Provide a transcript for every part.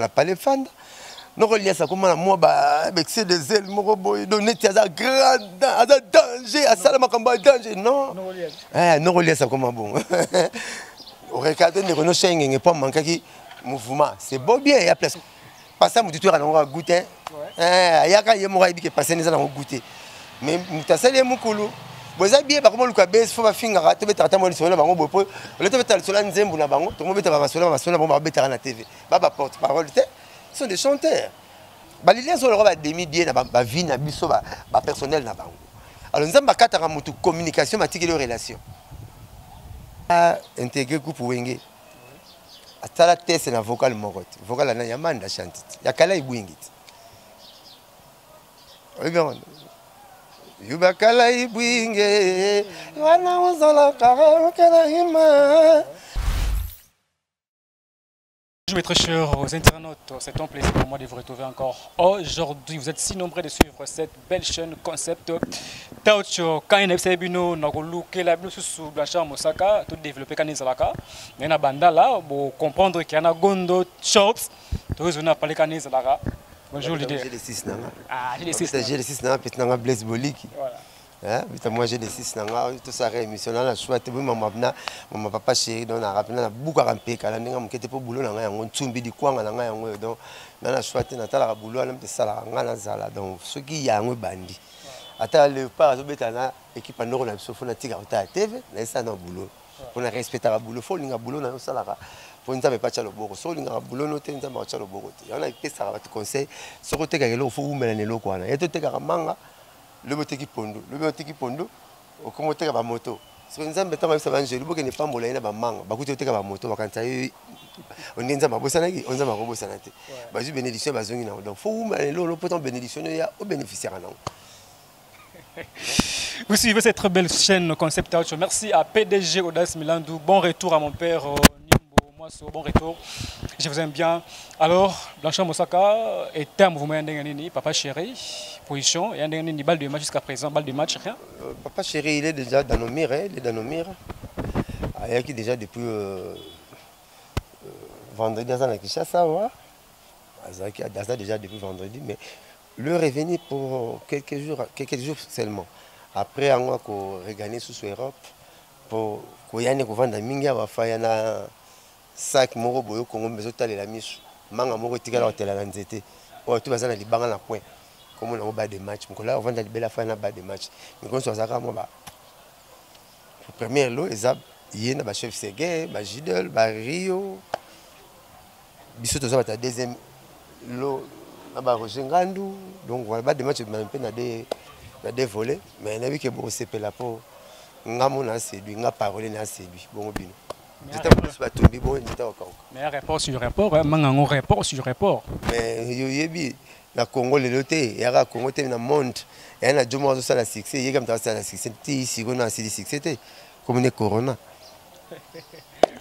la palais fanda. Non relié ça comment moi avec ces des ailes mon robot donné tu as grand danger à ça le danger non. Non relié ça comment bon. Au regarde ne reno chengenge pas manquer qui mouvement. C'est beau bien il y a place. Passer mon tuteur on va goûter. Il y a quand il m'aura dit que passer les gens goûter. Mais mutasali mukulu. Boza bien ba comment le kabes faut ba finga raté betata mo lisona bango bopo. Le te betala sola nzembu na bango. To mo betala ba sola bon ba betala na TV. Ba porte parole te. Ils sont des chanteurs. Les liens sont le demi bien na vie na biso ba personnel na bango. Alors nous avons katara mutu communication matiki les relations. Intégrer groupe wenge. Atala test na vocal morote. Vocal na yamanda chantite. Yakala ibwingiti. Regarde. Yubakala ibwinge. Wana uzala kara kala hima. Bonjour mes très chers internautes, c'est un plaisir pour moi de vous retrouver encore aujourd'hui. Vous êtes si nombreux de suivre cette belle chaîne concept Taucho Kaine Sebino Nagoluke la Bino sous Blanchard Mosaka, tout développé Kanizalaka. Mais na bandala pour comprendre qu'il y a Gondo Shops, tous on a parlé Kanizalaka. Bonjour l'idée. J'ai les 6 nanga. Ah, j'ai les 6. J'ai les 6 nanga, petit nanga Blaise Boliki. Voilà. Moi j'ai les 6 nanga, tout ça réémission là, choix te maman papa chéri donc na rappelé na buka rampé kala ndinga mukete po boulot nanga yango ntsumbi di kwanga nanga yango donc na choix te na tala boulot na te sala ngana zala donc ce qui yango bandi. Ata le pas beta na équipe ndoko na biso fona tika ota TV na ça na boulot. On a respecté la boulot, faut linga boulot na sala ka. Pour nous pas tchalo boko, so linga boulot no te nza ba tchalo boko te. On a pesa ba te conseil, so ko teka kelo faut umela ne loko wana. Yeto teka manga le boteki pondo au commentaire ba moto so nzambe tama bisa banjeli boke ne pambola ina ba manga bakuti oteka ba moto bakanta on nza mabosana ki onza makobosana te ba ju bénédiction ba zongi na donc faut mais le potent bénédiction ya au bénéficiaire na. Vous suivez cette très belle chaîne Concept Audio. Merci à PDG Audace Milandou. Bon retour à mon père Nimbo Moasso. Bon retour. Je vous aime bien. Alors, Blanchard Mosaka était un mouvement d'Enganini, papa chéri, position, et un balle de match jusqu'à présent, balle de match, rien. Papa chéri, il est déjà dans nos mires, il est dans nos mires. Il est déjà depuis vendredi dans la Kinshasa, il est déjà depuis vendredi, mais le revenu pour quelques jours seulement. Après, on va regagner sous Europe pour qu'on y ait vendre mingi à faire sac moro boyo Congo mais autant la mise manga moro tika la hôtel à nzete oh tout bazana libanga na point comme on a bas de match donc là on vend belle affaire na bas de match mais quand on s'azaka moi ba premier lot ezab yena ba chef Segué ba Gidel ba Rio biso to ça ba deuxième lot na ba Roger Ngandu donc voilà bas de match même peu na des volets mais na vu que bon c'est là pour ngamona séduit nga parole na séduit bon bino. Mais rapport sur rapport, mangango rapport sur rapport. Mais yoyebi na Congo le loté, il y a Congo te na monde, il y a jomo zo sala succès, il y a comme ça la succès, ti si on a si succès comme ne corona.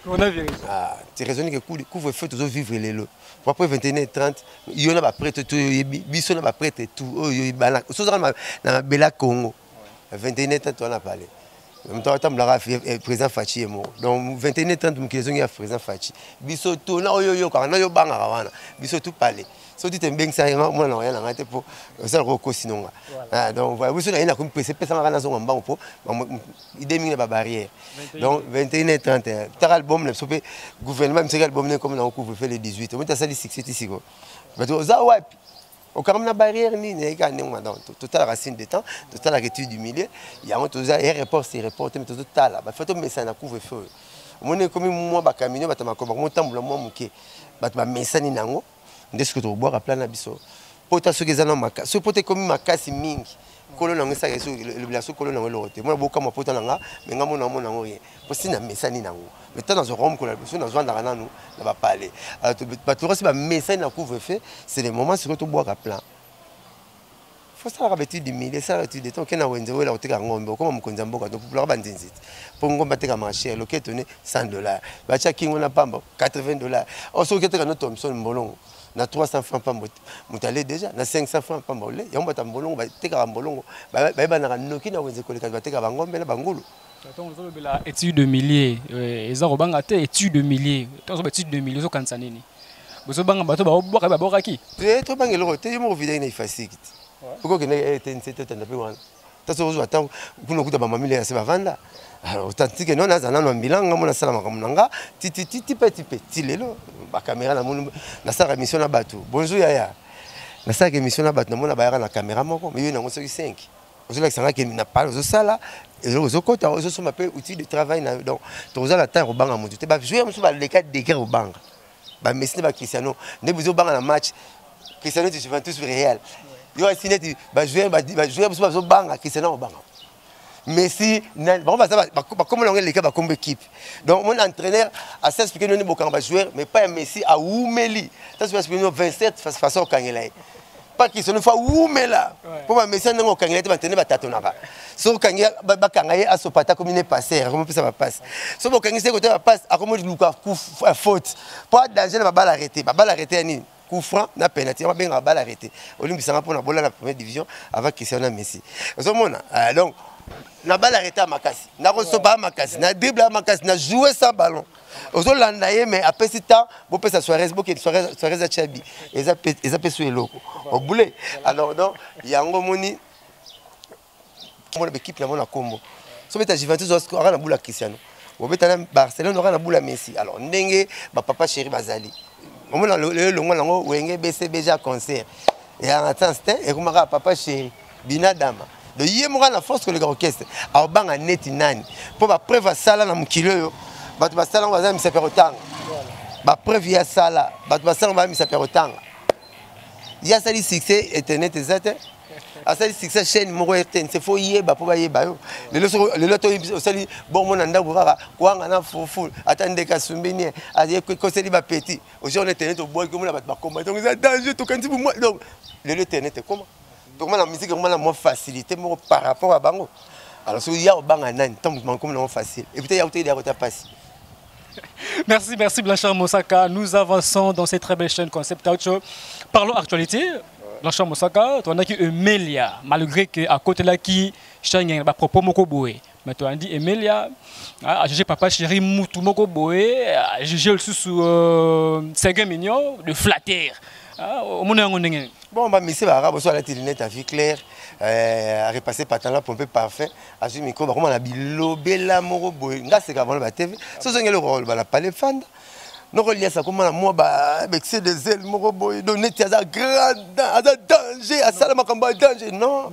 Coronavirus. Ah, tu raisonnes que couvre feu toujours vivre les lots. Après 21h30, il y en a pas prêt tout yoyebi, biso na pas prêt tout, oh yoyebi bana. So na bela Congo. 21h30 on a parlé. En même temps, le président Fachi est mort. Donc, 21h30, il y a président Fachi. Biso tout, na yo kana yo banga wana. Biso tout parler. So tu t'embeng ça, moi na rien na ngate pour ça roko sinonga. Ah donc voilà, biso na ina comme pesa pesa ngana zo ngamba po. Il démine la barrière. Donc 21h30, ta album le sope gouvernement me album comme na couvre fait les 18. On t'a ça les 6 ici quoi. Mais tu za ouais. Au cas où la barrière ni total racine de temps, total la étude du milieu, il y a un aéroport, c'est aéroport, mais total là, faut mettre ça na couvre-feu. Mon est comme moi ba camion, ba tamako, ba tambula moi muke, ba ba mesani nango, ndesiko to boire à plan na biso. Pota so gezana maka, so pote comme makasi mingi. Kolo nango ça le blaso kolo nango lote. Moi boka ma pota nanga, mais ngamo nango nango rien. Posi na mesani nango. Mais tant dans un rome qu'on a besoin dans un arana nous, on va parler. Alors tu vois si ba mesani na couvre-feu, c'est le moment sur to boire à plan. Faut ça l'habitude du milieu, ça l'habitude de temps qu'on a wenze wela oteka ngombe, comme mon mboka donc pour la bandinzit. Pour ngombe teka marché, le ketone $100. Ba cha kingo na pamba $80. On so keteka no Thomson mbolongo. Na 300 francs pas mutale déjà, na 500 francs pas molé. Ya mbata mbolongo ba teka mbolongo. Ba ba na noki na wenze koleka ba teka ngombe na bangulu. Donc on la étude de milliers, ezarobanga te étude de milliers. Donc étude de milliers zo kanisa nini. Vous avez un bateau, vous avez un bateau qui? Tu as un bateau, tu as un vidéo qui est facile. Pourquoi tu as été un peu de tu as un bateau, tu as un bateau, tu as un bateau. Alors, tandis que nous, nous avons un bilan, nous avons un bilan, la caméra, nous avons une mission à bateau. Bonjour, Yaya. Nous avons une mission à bateau, nous avons une caméra, mais nous avons 5. Vous avez dit pas de ça, et vous avez un outil de travail. Donc, vous avez la terre au banc à mon Dieu. Vous jouez les 4 degrés au banc. Mais ce n'est pas Cristiano. Vous avez un match, Cristiano de Juventus réel. Vous avez signé, vous avez un banc à Cristiano au banc. Messi, comme on a les cas comme équipe. Donc mon entraîneur a expliqué que nous sommes des joueurs, mais pas Messi à Oumeli. Ça c'est parce que nous 27 façon au Kangela. Pas qu'ils sont une fois Oumela. Pour Messi nous au Kangela, tu vas tenir batatonara. So Kangela ba Kangela à ce pata comme il est passé, comment ça va passer. So bon Kangela c'est côté va passer, à comment Lucas faute. Pas danger la balle arrêtée ni. Coup franc, na penalty, on va bien la balle arrêtée. Olympique ça pour la balle la première division avec Cristiano Messi. Donc na balle arrêtée à Makasi, na reçoit à Makasi, na dribble à Makasi, na jouer sans ballon. Aux autres l'andaye mais après ce temps, vous pouvez s'asseoir, soirée à Chabi, ils appellent sur le loco. Au boulet. Alors donc il y a un moni, mon équipe na mon combo. So beta Juventus aura na boula Cristiano. Au beta Barcelone aura na boula Messi. Alors ndenge ba papa chéri bazali. Au moment le longo wenge BCBJ concert. Et en instant et comme papa chéri Binadama. De yemora la force que le orchestre a banga neti nani pour ba preuve sala na mukilo yo ba to sala ngwa za mi seperotanga ba preuve ya sala ba to sala ngwa mi seperotanga ya sali succès internet ezate a sali succès chaîne moko RTN c'est faut yeba pour ba yeba yo le loto sali bon mona ndako kaka kwanga na fufu atande ka sumbini aye ko seli ba petit aujourd'hui internet au bois comme la ba combat donc ça danger to kanti pour moi donc le internet comment. Donc la musique est moins facilité par rapport à Bango. Alors si il y a au Banga nan, tant que facile. Et peut-être il y a aussi des retards passés. Merci Blanchard Moussaka. Nous avançons dans cette très belle chaîne Concept Audio. Parlons actualité. Blanchard Moussaka, tu as dit Emilia, malgré qu'à côté là qui change à propos moko boé. Mais tu as dit Emilia, à juger papa chéri moutou moko boé, à juger le sous Serge Mignon de flatter. Bon, bah, monsieur Arabe, soit la télénet à vie claire, à repasser par temps là, pomper parfait, à jouer micro, comment on a bilo, bella, moro, boy, là c'est qu'avant la TV, ça c'est le rôle, bah, la palais fan. Nous relions ça comme moi, bah, avec ces des ailes, moro, boy, donner à ça grand, à ça danger, à ça, la danger, non.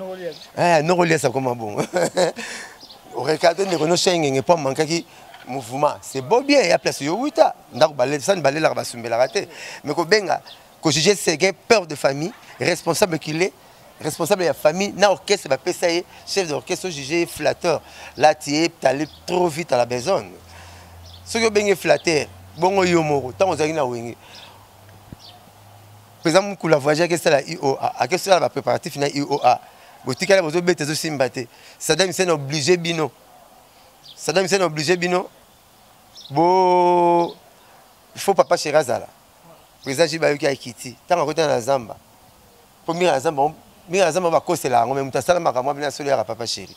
Nous relions ça comme bon. Au regard de nos chaînes, il n'y a pas manqué qui. Mouvement, c'est beau bien, il y a place de 8 ans. Donc, ça ne balait la raté. Mais quand benga, quand je dis c'est peur de famille, responsable qu'il est, responsable de la famille, na orchestre, va payer chef d'orchestre, jugé flatteur. Là, tu es allé trop vite à la besogne. Ce que benga flatteur, bon yomoro, tant on a une wing. Par exemple, pour la voyage, qu'est-ce que c'est la IOA? À qu'est-ce que c'est la préparatif na IOA? Boutique à la besoin bête de simbaté. Saddam Hussein obligé bino. Saddam Hussein obligé bino. Bon, il faut papa chez Razala. Président Jibayoki a quitté. Tant qu'on est dans la Zamba. Pour mieux la Zamba va causer là. On met un salam à moi bien solaire à papa chéri.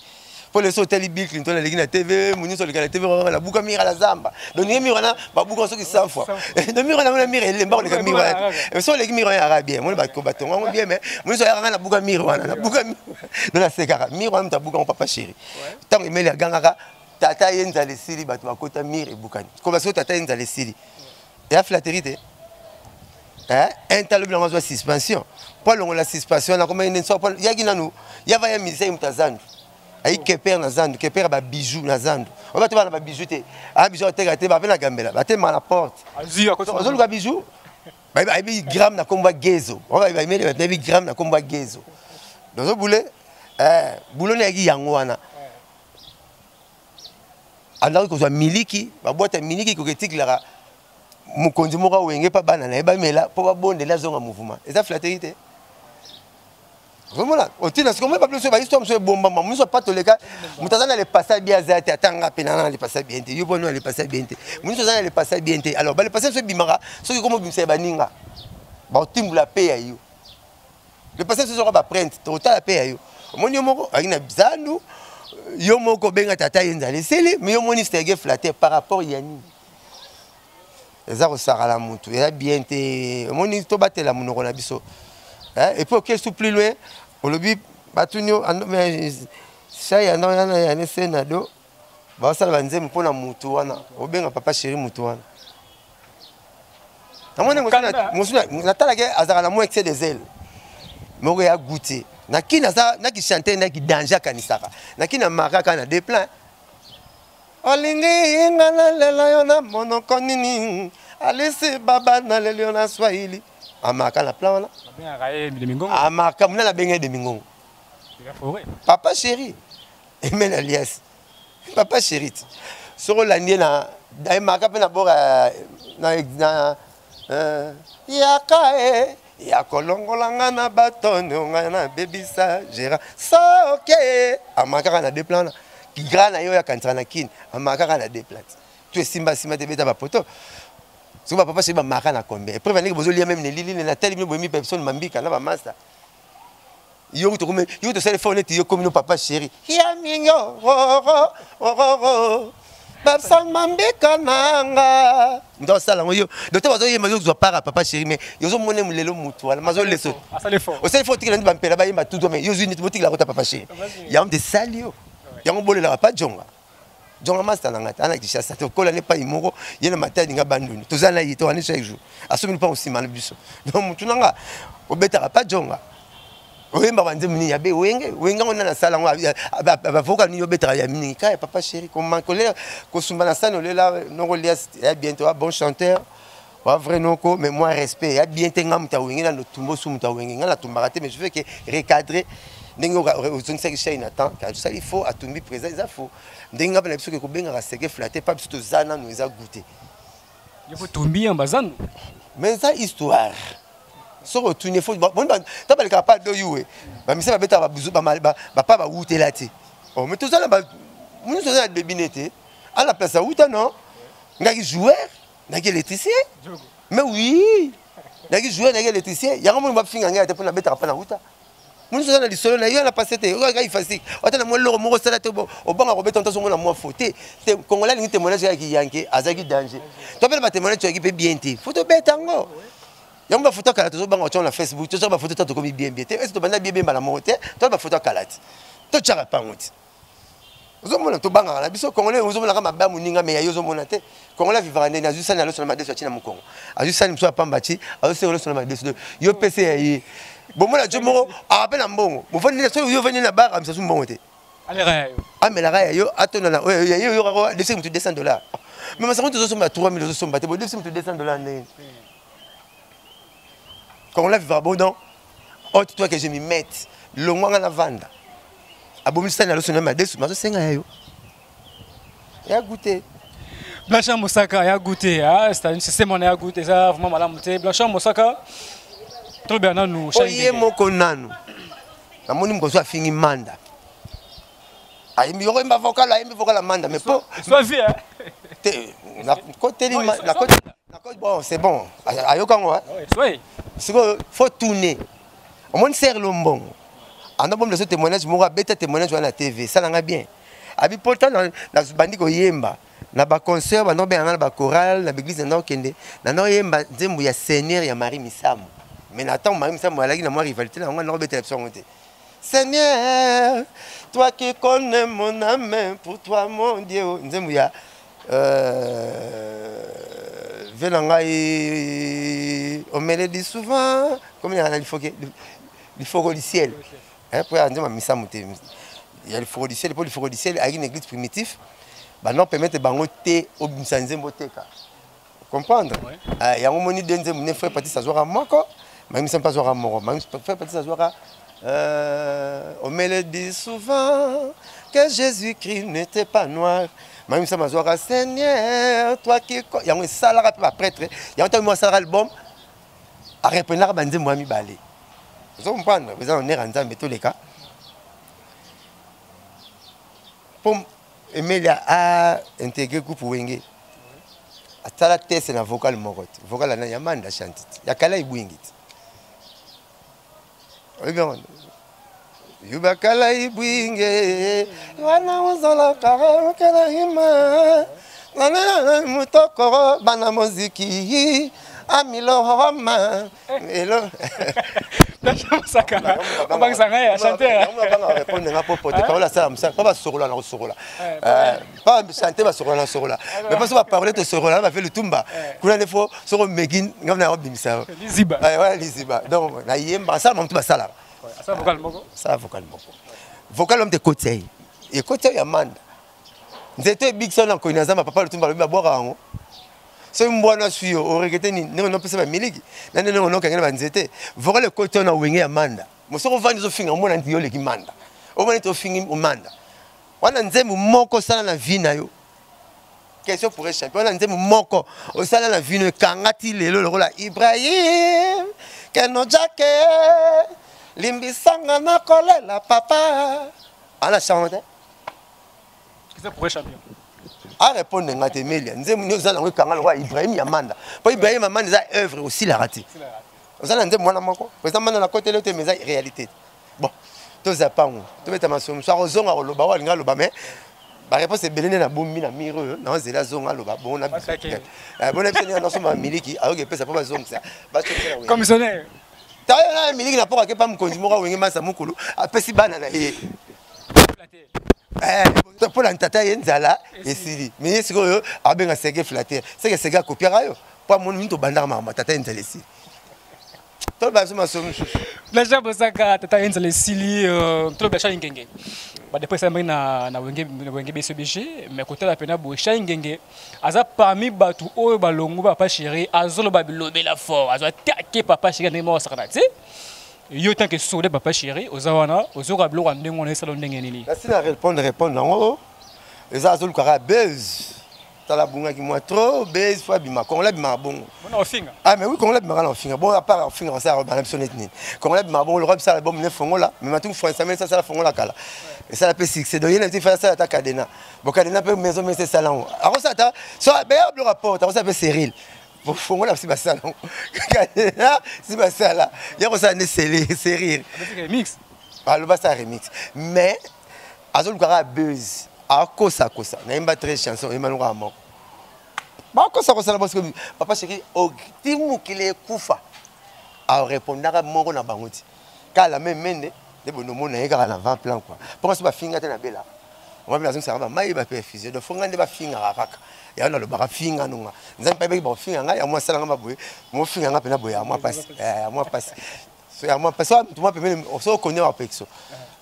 Pour les hôtels Bill Clinton, la Ligue TV, Mouni sur la TV, la bouca mire à la Zamba. Donc les murs là, bah bouca sur qui 100 fois. Le mur là, on a miré les barres les murs. Et sur les murs arabes, moi le bâton, on bien mais moi sur la bouca mire la bouca. Dans la sécara, mire on ta bouca papa chéri. Tant il met les gangara, tata yenza les sili, bah tu vas côté mire et boucani. Comme ça tata yenza les sili. Et à flatterie un talent blanc de suspension. Pas long la suspension, on a une sorte il y a qui nous, il y a un musée mutazandu. Aïe keper na zandu, keper ba bijou na zandu. On va te voir ba bijouté. Ah bijou te gâté ba na gambela, ba te mal la porte. Azi à côté. On a bijou. Ba ba gramme na combat gezo. On va ba mettre 9 grammes na combat gezo. Dans le boulet boulot na gi yango wana. Alors que soit miliki, ba boîte miliki ko ketiklara. Mukonzi moka wenge pa bana na eba mela po ba bonde la zonga mouvement. Et ça flatterité. Vraiment là, on tient à ce qu'on met pas plus sur la histoire, monsieur Bomba, mais nous sommes pas tous les cas. Nous sommes allés passer bien zété, attends, pénal, les passer bien. Yo bon, nous allons passer bien. Nous sommes allés passer bien. Alors, les passer sur Bimara, ceux qui comme Bimse Baninga, bah tim la paye à yo. Les passer sur la print, total la paye à yo. Mon yomo, aïna bizarre, yomo ko benga tata yenza les seli, mais yomo ni stege flatté par rapport yani. eza kosaka la mutu eza bien te omoni tobatela monoko na biso et puis oke su plus loin olobi batuni shai ane sena do basala banzembo mpona mutu wana obenga papa chéri mutu wana namoni natalaki azalaka na mo excès des ailes moko ya goûter nakini aza nakichanter naki danger akanisaka nakini amaka kaka na deplan olingi inga nalela yo na monoko nini alisi baba nalela yo na swahili amaka na plan wana amaka muna nabenge de mingongo papa chéri emen alias papa chéri soko landie na amaka mpe na boka na yaka ya kolongolanga na batono nga na bebisa gera soke amaka na deplan grand na yo ya kantra na kin amaka na deplan tu simba te beta ba poto so papa chéri ba maka na kombe et prévenir bozo lia même ne lili na telle minute bomi personne mambika na ba master yo to sele phone ti yo comme no papa chéri ya mingo Babsan mambika nanga ndo sala ngoyo docteur bazo yema yo para papa chéri mais yo zo mone mulelo mutu wala mazo leso asale fort o sele fort tikela ndi bampela ba yema tout mais yo zo ni botikela ko ta papa chéri ya on de salio ya on bolela pa jonga master nanga ana kishasa to kola ne pa imoko yena matani nga banduni tozana yito ani chaque jour asumi pa aussi mal biso donc mutu nanga obeta pa jonga oyemba banze mini ya be wenge ngona na sala ngo bavoka ni yobeta ya mini ka papa chéri comment colère ko sumba na sala lela no lias ya bientôt bon chanteur wa vrai noko mais moi respect ya bientôt ngam ta wenge na no tumbo sumu ta wenge ngala tumba mais je veux que recadrer ndenge ozongisa ki chaine attend car ça il faut atumbi présent ça faut ndenge ngaba na biso ko benga seke flatter pas biso zana no eza goûter il faut tumbi ambazano mais ça histoire soko tuni fo bon ta balika pa do yuwe ba misa ba beta ba buzu ba pa ba wutela ti oh mais tout ça là ba nous sommes à bebinete à la place à wuta non ngaki joueur ngaki électricien mais oui ngaki joueur ngaki électricien ya ngomo ba finga ngaki te pona beta pa na wuta nous sommes à l'isolo na yo na passé te ngaki facile ata na mo loro mo sala te bo obanga ko beta ntaso ngona mo faute te congolais ni témoignage ngaki yanke azaki danger to bela ba témoignage tu ngaki bien te photo beta ngo yam ba photo kala to banga na Facebook to ba photo to ko bien te est to banda bien bala mo te to ba photo kala to tchara pa ngoti ozo mona to banga na biso congolais ozo mona kama ba muninga me yayo ozo mona te congolais vivra ndena azu sana loso na madeso china mu Congo azu sana mso pambati azu se loso na madeso yo pese yi bo mona jo mo ape na mbongo mo fani na so yo veni na bar amsa su mbongo te alera yo amela ga yo atona na yo ko de $200 mais ma sa to so ma 3000 ozo so mbate bo $200 ne quand on l'a vu bon oh toi que je m'y mette le mois à la vanda abomisa na loso na madesu mazo senga yayo ya goûter Blanchard Moussaka ya goûter c'est mon ya goûter ça vraiment malamu te Blanchard Moussaka trop bien nous oye moko nanu namoni mkozo afingi manda ayemi yoko mba vocal ayemi vocal manda mais po soit vie te na côté la côté bon c'est bon ayoka ngo oui c'est que faut tourner au moins serre le bon en a bon le témoignage mo beta témoignage na TV ça nga bien abi pourtant na bandi ko yemba na ba concert ba no be na ba chorale na église na okende na no yemba nzembo ya Seigneur ya Marie Misamu mais n'attends Marie Misamu alaki na moi rivalité na no beta option te Seigneur toi qui connais mon âme pour toi mon Dieu nzembo ya Venangai on me le dit souvent comme il faut du ciel après on dit ma misa monter il y a le four du ciel pour le four du ciel avec une église primitive bah non permettre bango té au binsanze mboteka comprendre il y a un moment denze mon frère parti s'asseoir à moi quoi même ça pas s'asseoir à moi même frère parti s'asseoir à on me le dit souvent que Jésus-Christ n'était pas noir. Même ça m'a dit Seigneur, toi qui il y a un salaire pas prêtre, il y a un salaire album à répondre bandé moi mi balé. Vous comprenez? Vous en êtes rendu tous les cas. Pour Emilia a intégré groupe Wenge. À tala test na vocal morot. Vocal na yamanda chantit. Ya kala ibwingit. Regarde. Yubakala ibwinge wana uzala kala hima Mutokoro bana muziki amilo homa elo Saka on va s'arrêter chanter on va répondre na popote parola ça ça pas sorola na sorola pas chanter ba sorola na sorola mais pas parler de sorola va faire le tumba kuna ne faut soro megin ngam obimisa liziba ouais liziba donc na yemba ça mon tout sala ça vocal moko ça vocal moko vocal homme de côté et côté ya manda nzete big son en koinaza papa le tumba ba boira ngo c'est mbwana suyo o regete ni non pesa ba miliki na non non kangela ba nzete vocal le côté na wenge ya manda mosoko vandi zo finga mona ndiyo le kimanda o mona to fingi o manda wana nzemu moko sala na vie na yo question pour un champion wana nzemu moko o sala na vie no kangati lelo lokola Ibrahim keno jake limbisanga na kolela papa ala chante. C'est pour un champion. À répondre à Temelia, nous allons voir Ibrahim Yamanda. Pour Ibrahim Yamanda, c'est œuvre aussi la raté. Nous allons dire, moi, je suis à côté de la réalité. Bon, tout ça, pas où. Tout le temps, je suis à Zonga, au Loba, mais la réponse est belle, na bombi na mireux, non, c'est la Zonga, Loba, bon, on a bon, on a son miliki, alors que ça peut pas Zonga. Commissionnaire. Tu as un miliki, n'a pas qu'à me conduire, ou un massa moukoulou, à Pessibana. Pour l'entata yenzala et siri mais c'est que abenga sege flatter c'est que sega copier ayo pas mon minto bandar mama tata yenzala siri to ba soma somu la jambe saka tata yenzala siri to ba sha ngenge ba depuis ça na wenge BCBG mais côté la pena bo sha ngenge aza parmi batu oyo balongo papa chéri azolo ba bilobe la fort azo attaquer papa chéri na mo sakana tu yo tant que solé papa chéri ozawana ozora blo rande ngone salon ndenge nini la sina répondre non les azul kara buzz tala bunga ki moi trop buzz fois bima kon la bima bon on finga ah mais oui kon la bima la finga bon à part finga ça ba l'optionnet ni kon la bima bon le rob ça la bombe ne fongo là mais matou fois ça mais ça la fongo la kala et ça la peut c'est de yena ti faire ça ta cadena bon cadena peut maison mais c'est salon alors ça ta so be le rapport ça peut Cyril fongo là c'est pas salon cadena c'est pas ça là il y a ça ne c'est rire remix ah le basa remix mais azul kara buzz à kosa na imba très chanson Emmanuel Ramon ba kosa parce que papa chéri au timu kile kufa a répondre mongo na bangoti kala même mende de bono mona eka na 20 plan quoi pour ça ba finga te na bela on va ça va mai ba pe fusée de fonga nde ba finga kaka ya na lo ba finga nunga nzampa ba finga nga ya mo sala nga boye mo finga nga pena boye ya mo passe so ya mo passe tu moi pe so connait wa pexo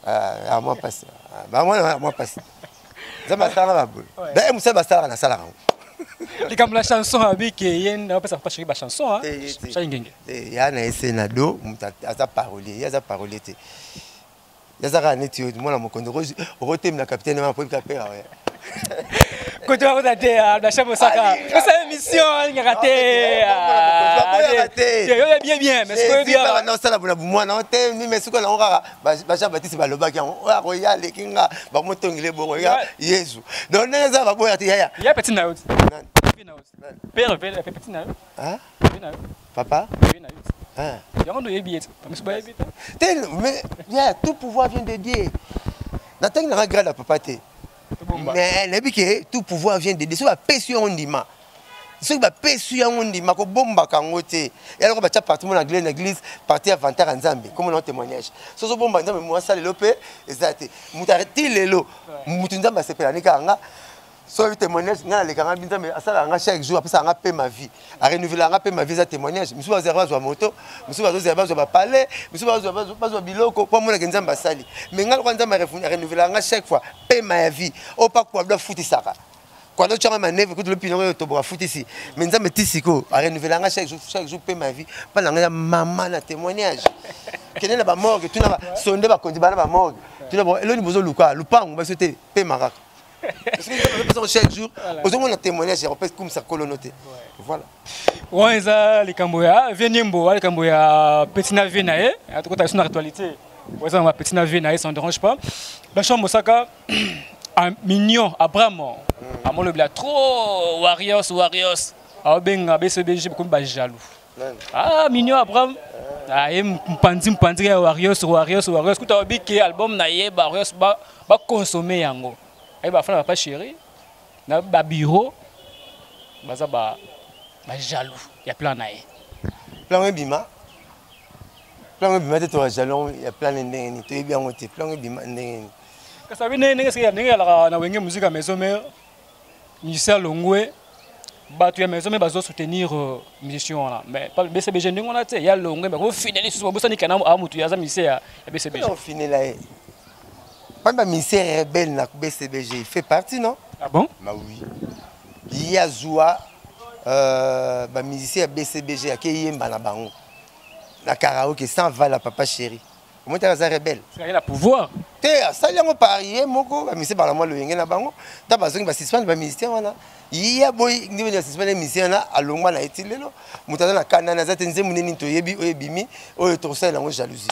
ya mo passe ba moi passe Zama sala ba boy. Ben musa ba sala na sala. Les comme la chanson avec yen on peut ça pas chéri ba chanson hein. Changenge. Ya na esena do aza parolier, ya za parolier te. Ya za ka neti yo mona mokondo rotem na capitaine ma pour capera ouais. Quand tu vas regarder la chambre saka, c'est émission il raté. Bien mais ce que bien non ça la moi non te ni mais ce que on ra ba ja batisi ba loba ki on royal kinga ba motongile bongo ya Yesu. Donc neza ba boya ti ya. Il y a petit naout. Père petit naout. Hein? Papa? Hein? Il y a un de billet. Mais tout pouvoir vient de Dieu. N'attends pas grâce à papa te. Mais les bique tout pouvoir vient de Dieu. C'est pas péché on dit ma. C'est pas péché on dit ma ko bomba kangote. Et alors ba tcha partout mon église parti avantage en Zambie. Comme on témoignage. So bomba nzambe moi ça le lopé ezate. Mutareti lelo. Mutunzamba sepela nikanga. So témoignage ngana le kanga binzambe asala nga chaque jour après ça nga paie ma vie. A renouveler nga paie ma vie ça témoignage. Musu ba zerba zo moto, musu ba zo zerba zo ba parler, musu ba zo biloko pour mon nzamba sali. Mais nga kwa nzamba renouveler nga chaque fois paie ma vie. O pas quoi doit foutre ça. Quand tu as ma neve que le pilon to ba foutre ici. Mais nzamba tisiko a renouveler nga chaque jour paie ma vie. Pas nga maman na témoignage. Kene na ba morgue, tu na ba sonde ba kondi ba na ba morgue. Tu na ba eloni bozo luka, lupango ba sote paie maraka. Parce que chaque jour, aux hommes on a témoigné, j'ai repéré comme ça colonoté. Voilà. Ouais, ça les Camboya, Venimbo, les Camboya, petit navire naé, à tout cas sur l'actualité. Ouais, ça ma petit navire naé, ça ne dérange pas. La chambre Osaka, un mignon, Abraham, à mon le bla trop Warriors, à ben BCBG comme ba jaloux. Ah mignon Abraham. Ah mpandi Warriors, que tu as dit que album naé, Warriors ba consommer yango. Ba fana papa chéri na ba bureau baza ba jaloux. Il y a plein naïe. Plan bima. Plan bima te to jalon, il y a plein de ndenge to bien ngote plan bima ndenge. Ka sabi ne ndenge ya ndenge la na wenge musique à maison mais Michel Longwe ba tu ya maison mais bazo soutenir musicien là. Mais pas BCBG ndenge on a te ya Longwe mais ko finali sous bosa ni kana amutu ya za misé ya BCBG. On finit là. Pas ministère rebelle na BCBG, il fait partie non? Ah bon? Bah oui. Il y a Zoua ba musicien BCBG a yemba na bango. Na karaoke sans vala papa chéri. Comment tu es rebelle? C'est la pouvoir. Te ça y a parié moko ba musicien ba moi le yenge na bango. Ta bazongi ba suspendre ba musicien wana. Il y a boy ni venir suspendre musicien na alongwa na etilelo. Mutana na kana na zate nzemu nini to yebi oyebimi oyo to sala ngo jalousie.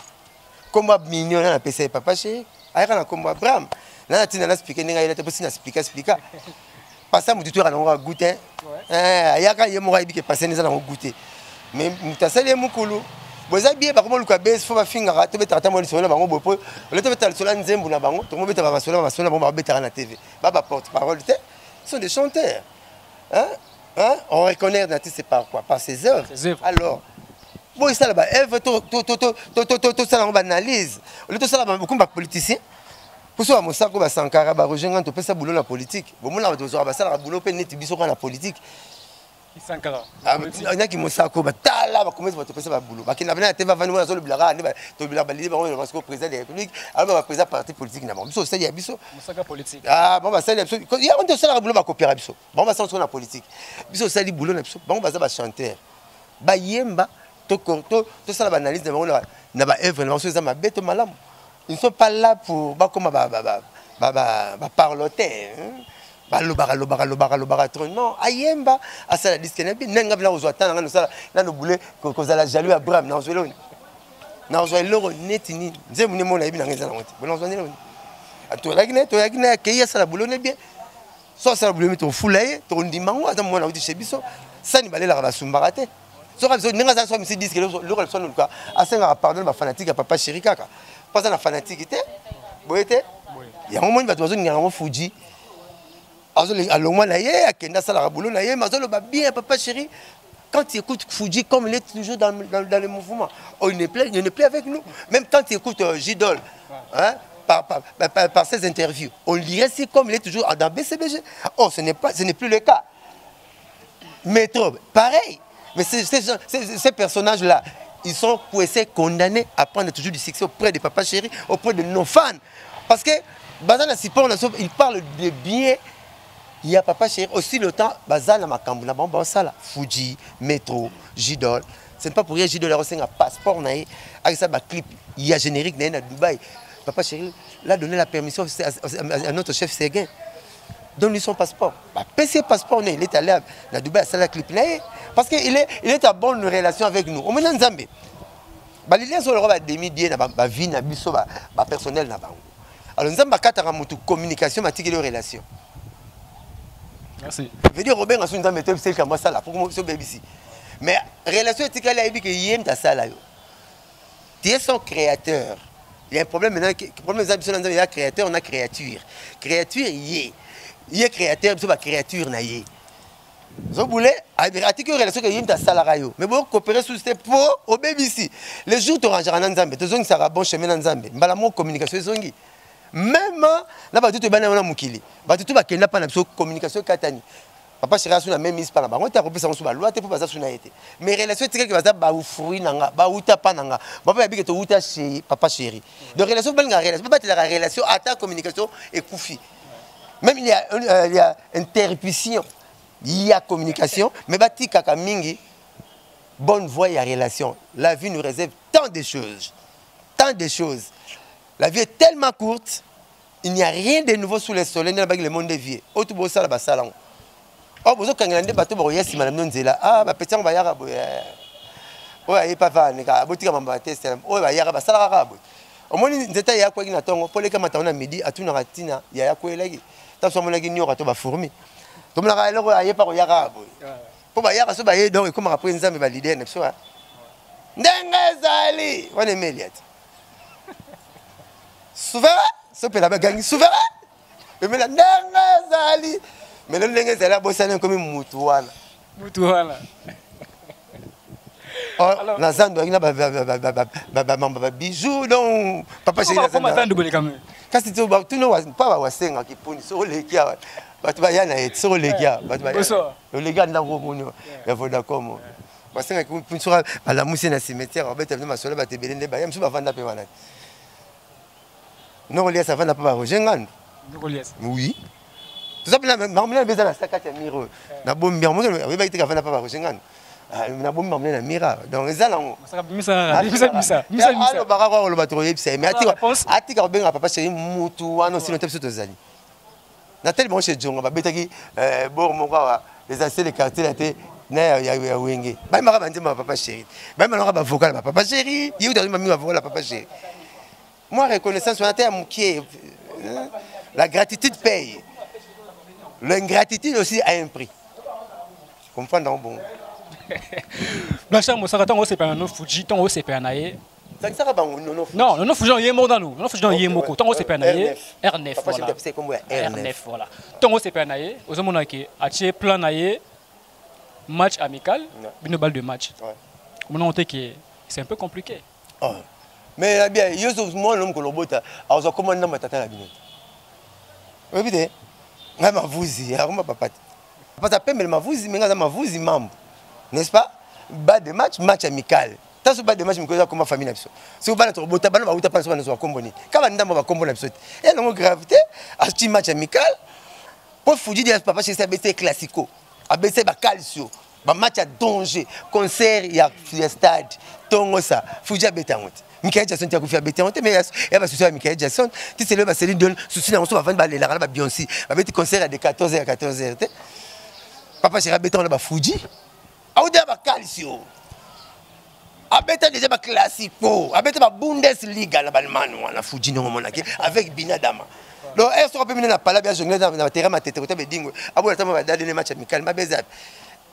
Comme mignon na pesa papa chéri. Ayaka na kombo Abraham. Na tina na expliquer ninga ile te posi na expliquer. Passa mu tutura na ngo goûter. Ayaka ye mo ibi ke passer nza na ngo goûter. Mais mutasale mukulu. Boza bien ba komo luka base fo ba finga to betata mo lisolo bango bopo. Le to betala lisolo nzembu na bango. To mo betala ba masolo bango ba betala na TV. Ba porte-parole te. Ce sont des chanteurs. Hein? On reconnaît l'artiste par quoi? Par ses œuvres. Alors bon, ça là-bas, ça là, on analyse. Le tout ça là-bas, beaucoup de politiciens. Pour ça, mon sac, on va s'encarrer, on rejoindre, on peut ça boulot la politique. Bon, moi là, on va ça là, boulot peut net, biso la politique. Il s'encarre. Il y a qui mon sac, on va là, comment ça va te passer la boulot. Parce qu'il n'a pas été va venir sur le blague, tu vas valider, on va se président de la République, alors on va président parti politique na bon. Biso ça y a biso. Mon sac politique. Ah bon, bah ça y a biso. Il y a on te ça là boulot va copier biso. Bon, bah ça on la politique. Biso ça dit boulot na biso. Bon, bah ça va chanter. Ba yemba tout ça, l'analyse de la œuvre, ils ne sont pas là pour parloter. Non, Ayemba, à ça la disque, n'a pas aux attentes, là nous voulons qu'on a la jaloux Abraham, non, je l'ai. Non, je l'ai net, j'ai mon nom, il y a un tu as gagné, qui a ça la boulot bien. Soit ça la boulot, tu foulé, tu as dit, maman, attends, moi, on a dit chez Bisso, ça n'y va pas la soumbarate. So quand on a ça me dit que le rôle sonne quoi à ça pardon ma fanatique à papa chéri kaka pas ça fanatique était boyete il y a un moment va toi on a Fuji alongwa na ye akenda ça la boulot na ye mazolo ba bien papa chéri quand tu écoutes Fuji comme il est toujours dans le mouvement oh il n'est plus avec nous même quand tu écoutes Jidol hein par ses interviews on dirait si comme il est toujours dans BCBG oh ce n'est plus le cas Métro pareil. Mais ces personnages-là, ils sont pour essayer condamnés à prendre toujours du succès auprès des papas chéris, auprès de nos fans. Parce que, Bazana Sipon, il parle de bien. Il y a papa chéri aussi le temps, Bazana Makambuna, Fuji, Métro, Jidol. Ce n'est pas pour rien, Jidol a reçu un passeport, avec ça, clip, il y a générique à Dubaï. Papa chéri, là, donné la permission à notre chef Séguin. Donne-lui son passeport. PC passeport, il est allé à Dubaï, à la clip. Parce qu'il est en bonne relation avec nous. On est dans Zambie. Les liens sont le demi-dié, la vie, la vie personnelle. Alors, nous avons une communication, une relation. Merci. Je veux dire, Robert, nous avons mis ça comme ça, pour que nous ici. Mais la relation, c'est qu'il y a ça. Tu es son créateur. Il y a un problème maintenant. Le problème, c'est qu'il y a créateur, on a créature. Créature, il y a créateur, il y a créature. Vous voulez article relation que yimta salarayo mais bon coopérer sous c'était pour au BBC les jours tu rangeras dans Nzambe tu zongi ça bon chemin dans Nzambe mbala mo communication zongi même na ba tout bana na mukili ba tout ba kenda pa na communication katani papa chéri sur la même mise par là on t'a repris ça sur la loi te pour pas ça sur na été mais relation c'est que va ba fruit nanga ba uta pa nanga papa yabi que to uta chez papa chéri de relation ba relation pas la relation à ta communication et koufi même il y a interruption. Il y a communication, mais bati kaka mingi, bonne voie et relation. La vie nous réserve tant de choses. Tant de choses. La vie est tellement courte, il n'y a rien de nouveau sous le soleil, le monde est vieux. Autre beau ça, salon. Oh, vous avez un bateau, vous avez madame Nonzela. Ah, bah, petit, on va y aller. Ouais, il pas va, les gars. Boutique, on va tester. Oh, bah, y aller, ça la rabe. Au moins, il y a quoi qui n'attend. Pour les camarades, on a midi, à tout le ratina, il y a quoi là. Tant que on a gagné, on va fourmi. Comme la règle, il y a pas de yara. Pour y aller, c'est donc comme après nous avons validé, n'est-ce pas? N'engazali, on est méliat. Souverain, ce peut la gagner souverain. Mais la n'engazali, Mais le ndenge c'est là bosana comme mutuana. Mutuana. Alors nazando ina ba bijou donc papa chéri comment attendre bolé quand même. Kasi tu ba tu no pas wa senga ki poni so lekia. Ba tu ba yana et so lekia. Ba tu ba. Le lekia ndako monyo. Ya Vodacom. Ba senga ki poni so la musie na cimetière ba te ma sola ba te belende ba yam so ba vanda pe wana. Non lié ça vanda pas ba rojengando. Non lié. Oui. Tout ça na mamela beza na sakati ya miro. Na bombi mo ba ite ka vanda pas ba rojengando. Na bombi mamela na mira. Donc ezala ngo. Misa. Alors ba ka lo ba to yebisa mais atika benga papa chéri mutu wana sino tepso tozali. Na tel bon chez Djonga ba betaki bor mo ka les anciens les quartiers là te na ya wenge. Ba maka bandi ma papa chéri. Ba maka ba vocal ma papa chéri. Il y a mami ma vocal papa chéri. Moi reconnaissance on a été à Moukié. La gratitude paye. L'ingratitude aussi a un prix. Comprendre bon. Blanchard Moussaka, tant que c'est pas un Fuji, tant que c'est pas un aïe. Non, non, Fuji, il y a mort dans nous. Non, Fuji, il y a mort. Tant que c'est pas un aïe. R9. R9, voilà. Tant que c'est pas un aïe, aux hommes qui a tué plein d'aïe, match amical, une balle de match. Mon on que c'est un peu compliqué. Mais bien, il y a moi l'homme que l'on botte, alors on commande ma tata la binette. Oui, bien. Ma vouzi, ma papa. Parce que ma vouzi, mais ma vouzi membre. N'est-ce pas? Bas de match amical. Tant que bas de match, je me comme famille. Si vous parlez de votre bonne, vous n'avez pas de comboner. Quand on a un combo, il y a une gravité. Un match amical. Pour fouiller des papas, c'est ABC classico. ABC calcio. Un match à danger. Concert, il y a stade. Tongo ça. Fouiller à Bétangote. Michael Jackson, tu as fait Bétangote, mais il y a souci à Michael Jackson. Tu sais, le Céline Dion, souci dans son avant de aller là, Beyoncé. Il y a un concert de 14h à 14h. Papa, j'ai Bétangote, il y a Fouiller. Aouda ba calcio. Abeta déjà ba classico. Abeta ba Bundesliga na balmano na Fuji no monaki avec Binadama. Donc est-ce qu'on peut mener na pala bien jongler dans terrain ma tête côté bedingo. Abo la tama ba dali match amical ma beza.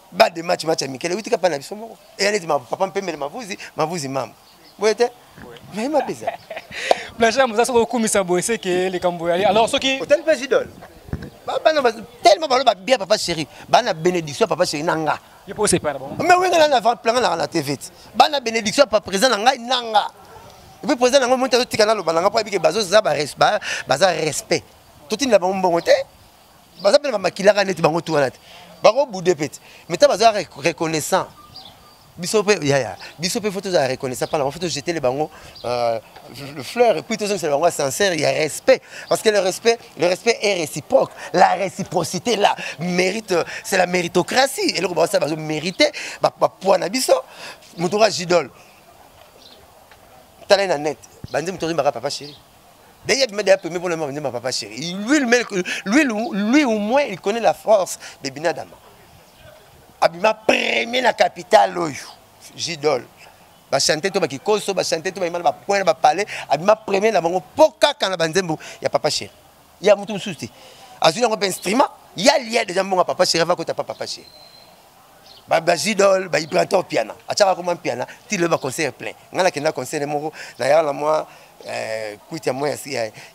Ba de match amical. Oui tu pas na biso moko. Et elle dit ma papa mpemele ma vuzi mam. Vous êtes mais ma beza. Blanchard Moussa so ko misa boy c'est que les Camboyais. Alors ce qui hôtel pas idole. Tellement bien papa chéri. Bana bénédiction papa chéri nanga. Il faut séparer bon. Mais oui, on a avant plan na TV. Bana bénédiction pas présent nanga nanga. Et puis présent nanga monter tout canal balanga pour que bazo za ba respect. Tout il la bon bon té. Baza pe makila ka net bango tout wana. Bango boudé pet. Mais ta baza reconnaissant. Bisope bisope photo za reconnaissant pas la photo jeter les bango le fleur et puis tout ça c'est bango sincère, il y a respect parce que le respect est réciproque. La réciprocité là mérite, c'est la méritocratie et le ça va mériter ba pour na biso mutura jidol talena net bandi mutori mara papa chéri d'ailleurs il m'a dit premier pour le moment ma papa chéri lui au moins il connaît la force de Binadama. Abima premier na capitale oyo Jidol ba chanter to ba kikoso ba chanter to ba imana ba point ba parler abima premier na bango poka kana banzembo ya papa chéri ya mutu musuti azuli ngo instrument ya lié déjà mon papa chéri va kota papa chéri ba Jidol ba ibrato piano acha comme piano ti le ba concert plein ngala kenda concert moko na ya la moi kuita moi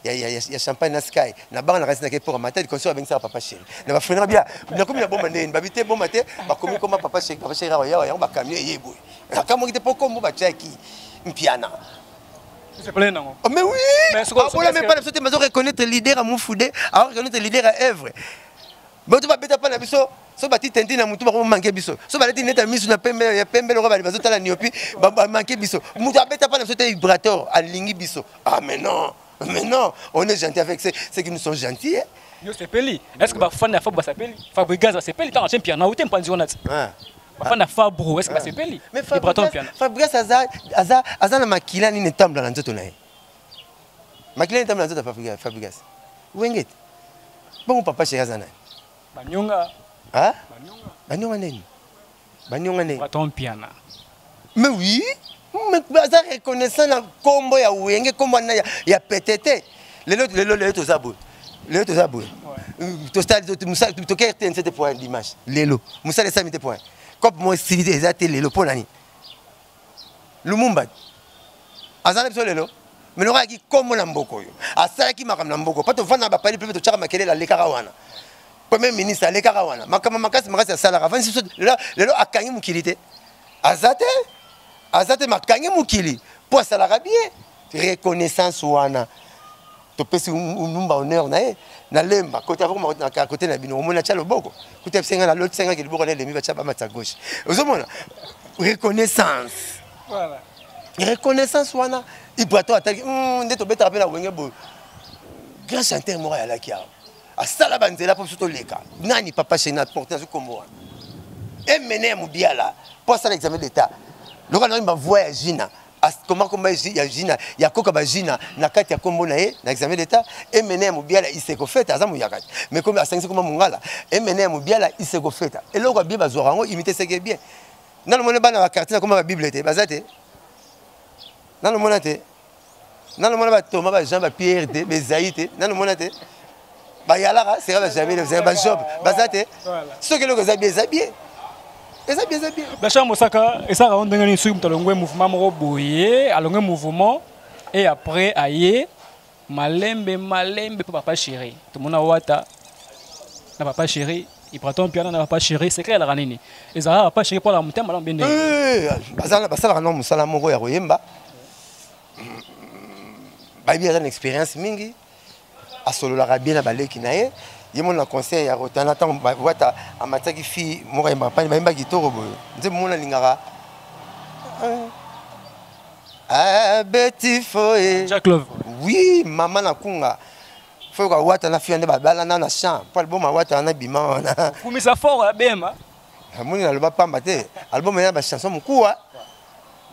ya champagne na sky na banga na resina ke pour matin de concert avec ça papa chéri na ba frère bien na komi na bomba ndeni ba bité bomba te ba komi comme papa chéri ya ba camion yebo kama kite poko mo ba chaki mpiana c'est plein non. Mais oui mais même pas sauter mais reconnaître leader à Moufoudé à reconnaître leader à œuvre mais tu vas bêta pas na biso so bati tenti na mutu ba ko manquer biso so baleti neta misu na pembe lo ba bazo tala niopi ba manquer biso mutu abeta pas na sauter vibrateur alingi biso ah mais non on est gentil avec ceux qui nous sont gentils yo c'est peli est-ce que ba fan na fa ba s'appelle Fabregas c'est peli tant champion na utem panzi onat ba fan na Fabro est-ce que ba c'est peli vibrateur piano Fabregas aza na makila ni ntamble na nzoto na ye makila ni ntamble na nzoto Fabregas wengete bon papa chéri azana Banyonga. Ah? Banyonga neni? Banyonga neni? Baton piana. Mais oui, mais ça reconnaissant la combo ya wenge combo na ya PTT. Le to zabou. Le to zabou. To stade to musa to kerte en 7 points dimanche. Lelo. Musa les 5 points. Comme moi stylé exact lelo pour nani. Lumumba. Azana biso lelo. Mais n'aura qui comme na mboko yo. Asala ki makam na mboko. Pas to vana ba pali pe to chaka makele la lekara wana. Premier ministre allait karawana. Makama makasi makasi salara. Avant c'est le akangi mukilité. Azate makangi mukili. Pour salara bien. Reconnaissance wana. To pesi numba honneur na lemba côté avant na côté na bino mona tcha loboko. Côté senga na l'autre senga ki loboko na lemi ba tcha ba matsa gauche. Ozomona. Reconnaissance. Voilà. Reconnaissance wana. Ibrato ataki ndeto beta rapela wenge bo. Grand chanteur mora ya la kia. Asala banzela pour surtout leka. Nani papa chez na porter sur comme moi. Et mener mon biala pour ça l'examen d'état. Le gars n'a pas voyagé na. Comment il y a Gina, il y a Coca Bagina, na kati ya kombo na ye, na examen d'état, et mener mon biala il s'est fait à zamu yakati. Mais comme à 5 comme mungala, et mener mon biala il s'est fait. Et le gars bien bazorango imiter ce qui est bien. Dans le monde ba na carte comme la Bible était bazate. Dans le monde était. Dans le monde ba Thomas ba Jean ba Pierre de Bezaïte, dans le monde était. Ba yala c'est va jamais le ba job bazate. Ce que le gars bien. Et ça bien. La chambre Saka et ça on donne une soupe dans le mouvement roboyé, alors un mouvement et après aïe malembe pour papa chéri. Tout le monde a wata na papa chéri, il prend ton piano na papa chéri, c'est clair la ranini. Et ça papa chéri pour la montagne malam bien. Basala non musala moko ya koyemba. Ba bien une expérience mingi. A solo la bien na baleki na ye. Il y a un conseil à Rotana, à Mataki fi, moi et ma femme, je suis tout robot. Je suis lingara. Ah, Betty Foy. Jack Love. Oui, maman na kunga. Faut que Wata na fi ande babala na champ. Pas le bon ma Wata na bima. Vous mettez ça fort, BM. Mon album pas maté. Album il y a une chanson beaucoup.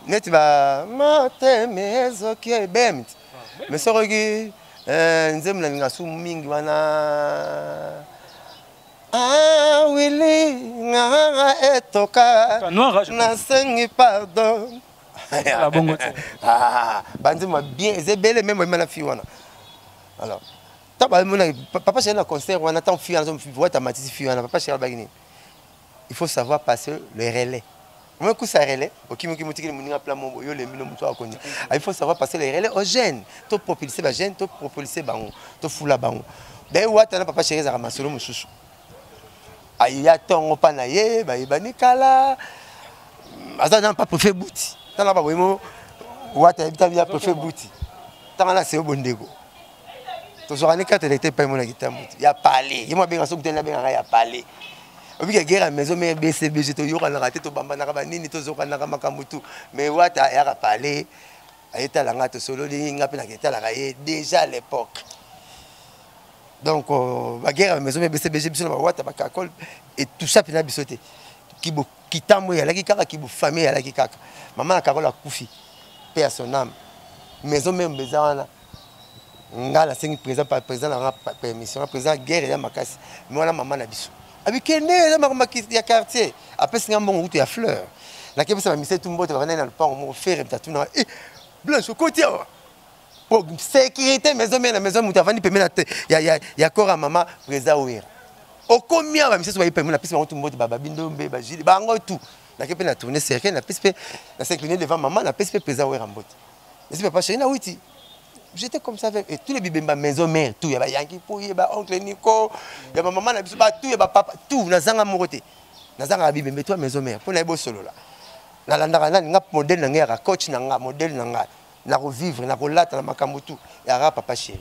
Net ba maté mais OK BM. Mais ça regarde. Nzemla ngasu mingi wana wili nga etoka na sengi pardon la bongo banzema bien zebele même mana fi wana alors taba mona papa chez na concert wana tant fi wana voix ta matisi fi wana papa chez bagini il faut savoir passer le relais. Moi, ça relais, il faut savoir passer les relais aux jeunes. Tu propulser les jeunes, tu propulser tu fous la bango. Ben ouais, tu n'as pas chéri à ramasser le moussou. Aïe, ton panaye, bani kala. Asa n'a pas préféré bouti. Tu n'as pas vraiment. Ouais, tu as bien préféré bouti. Tu as là c'est au bon dégo. Tu seras né quand tu étais pas mon guitare bouti. Il y a parlé. Il m'a bien raison que tu n'as bien rien parlé. Obi ke guerre maison mais BCB to yora na raté to bamba na ba nini to zoka na makamutu mais wata ya parler ayeta langa to solo linga pe na keta la kaye déjà à l'époque donc ba guerre maison mais BCB biso na wata ba kakol et tout ça pe na bisoté kibo kitambo ya la kaka kibo famille ya la kaka maman na kakola kufi paix à son âme maison même bezana ngala 5 président par président la permission président guerre ya makasi mais wana maman na biso avec un quartier après c'est un bon route à fleurs la qui ça misé tout le monde va venir dans le parc on faire tout na et blanche au côté pour sécurité maison mais la maison muta vani permet il y a corps à maman président ouir au combien va misé soit permet la piste tout le monde baba bindo ba gili ba ngo tout la qui peut na tourner cercle la piste la s'incliner devant maman la piste président ouir en botte mais c'est pas chez na ouiti. J'étais comme ça avec et tous les bébés maison mère tout il y a Yankee pour il y a oncle Nico il y a maman na biso ba tout il y a papa tout na zanga moroté na zanga bébé mais toi maison mère pour na bo solo là na landaka na nga modèle na nga coach na nga modèle na nga na revivre na kolata na makambo tout ya ra papa chéri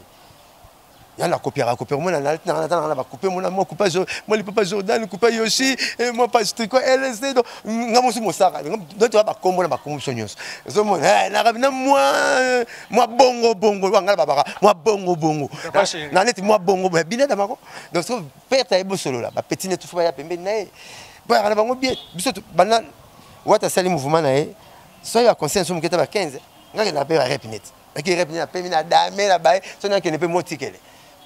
ya na copier moi na ba couper moi couper moi le papa Jordan couper Yoshi et moi pas tricot LSD donc nga mo mo saka donc tu vas ba kombo na ba kombo sonyos so mo na moi bongo wanga baba moi bongo na net moi bongo bien da mako donc so perte e bo solo là ba petit net faut ya pembe na ba na bango bien biso bana wata sali mouvement na e so ya conscience mo keta ba 15 nga na pe rap net ki rap net pe na dame la ba so na ke ne pe motikele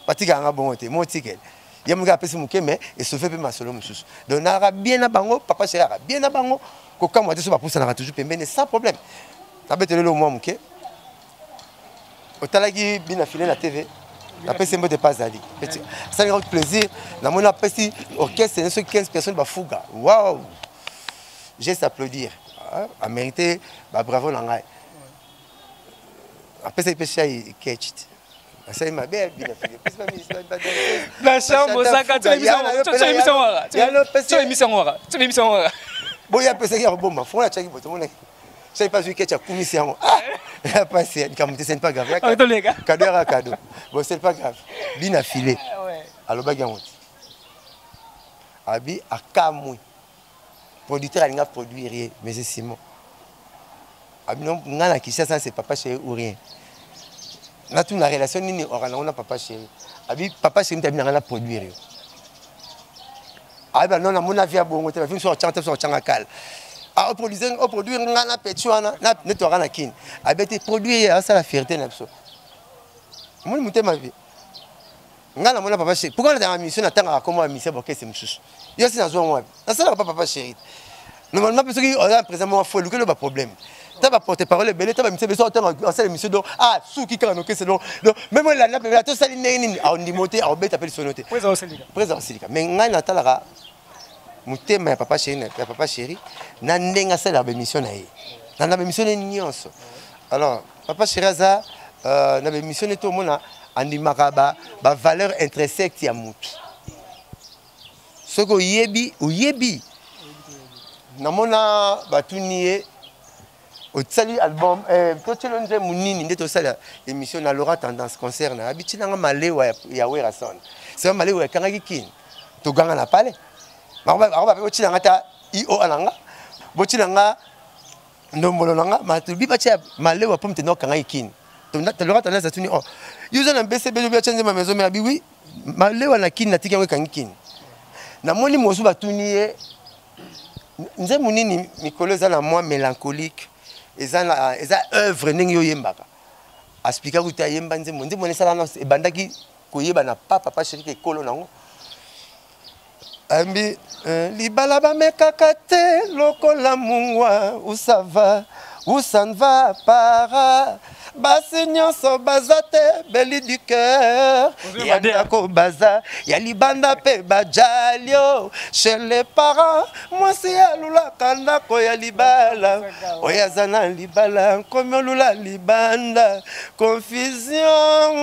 patika nga bongo te motikele ya mga pesi muke mais et se fait pe masolo mususu donc na bien na bango papa chéri bien na bango ko kamwa te so ba poussa na toujours pembene sans problème ta betele le moi muke otalaki bina filé la TV la pesi mbo de pas ali petit ça grand plaisir na mona pesi orchestre ne 15 personnes ba fuga waouh j'ai s'applaudir a mérité ba bravo na ngai après c'est pesi ketchit Ça m'a bien bien fait. La chambre ça quand tu émission. Bon, il y a personne qui a bon ma foi, tu as dit bon, je sais pas vu que tu as commission. Ah, pas c'est comme c'est pas grave. Cadeau à cadeau. Bon, c'est pas grave. Bien affilé. Alors bagamot. Abi à Kamui. Producteur a rien produire mais c'est Simon. Abi non ngana qui ça c'est papa chéri ou rien. Na toute la relation ni on a papa chéri. Abi papa chéri t'a bien produire. Ah ben non, mon avis à bon, tu vas faire sur Tchankal. Ah, produire un pétuana, n'est pas un kin. Ah ben, tu produis ça la fierté, n'est-ce pas? Moi, je ma vie. Ngana mon papa chéri. Pourquoi dans la mission, on attend à comment mission pour que c'est monsieur? Il y a ça dans moi. Ça là papa chéri. Normalement, parce que on a présentement faut le problème. Tu vas porter parole belé, tu vas me dire on sait l'émission donc ah sous qui quand c'est donc même là là tout ça ni on dit monter on bet appelle sonoté. Présent Silika. Mais ngana talaka mutema ya papa chéri na ndenga ça la émission na ye. Na la émission ni nyonso. Alors papa chéri za na émission to mona andi makaba ba valeur intrinsèque ya mutu. Soko yebi namona batuniye au tsali album to tselonze munini ndeto sala émission na Laura Tendance concert na abitina nga malewa ya wera son c'est malewa ya kangaki kin to ganga na pale ba o tsilanga ta io alanga bo tsilanga ndombolo nanga matubi ba tsia malewa pomte no kangaki kin to Laura Tendance atuni oh yuza na BCB bi change ma maison mais abi oui malewa na kin na tika we kangaki kin na moni mosu batuniye nze munini mikolo za na moi mélancolique eza œuvre ndenge yo yembaka aspika kuta yemba nze monde mone sala na ebandaki koyeba na papa chéri ke kolo nango ambi libala ba mekaka te lokola mungwa usava usanva para basi nyonso baza te beli du cœur yako baza ya libanda pe bajalio chez les parents mwasi alulaka ndako ya libala oyo aza na libala komi olula libanda confusion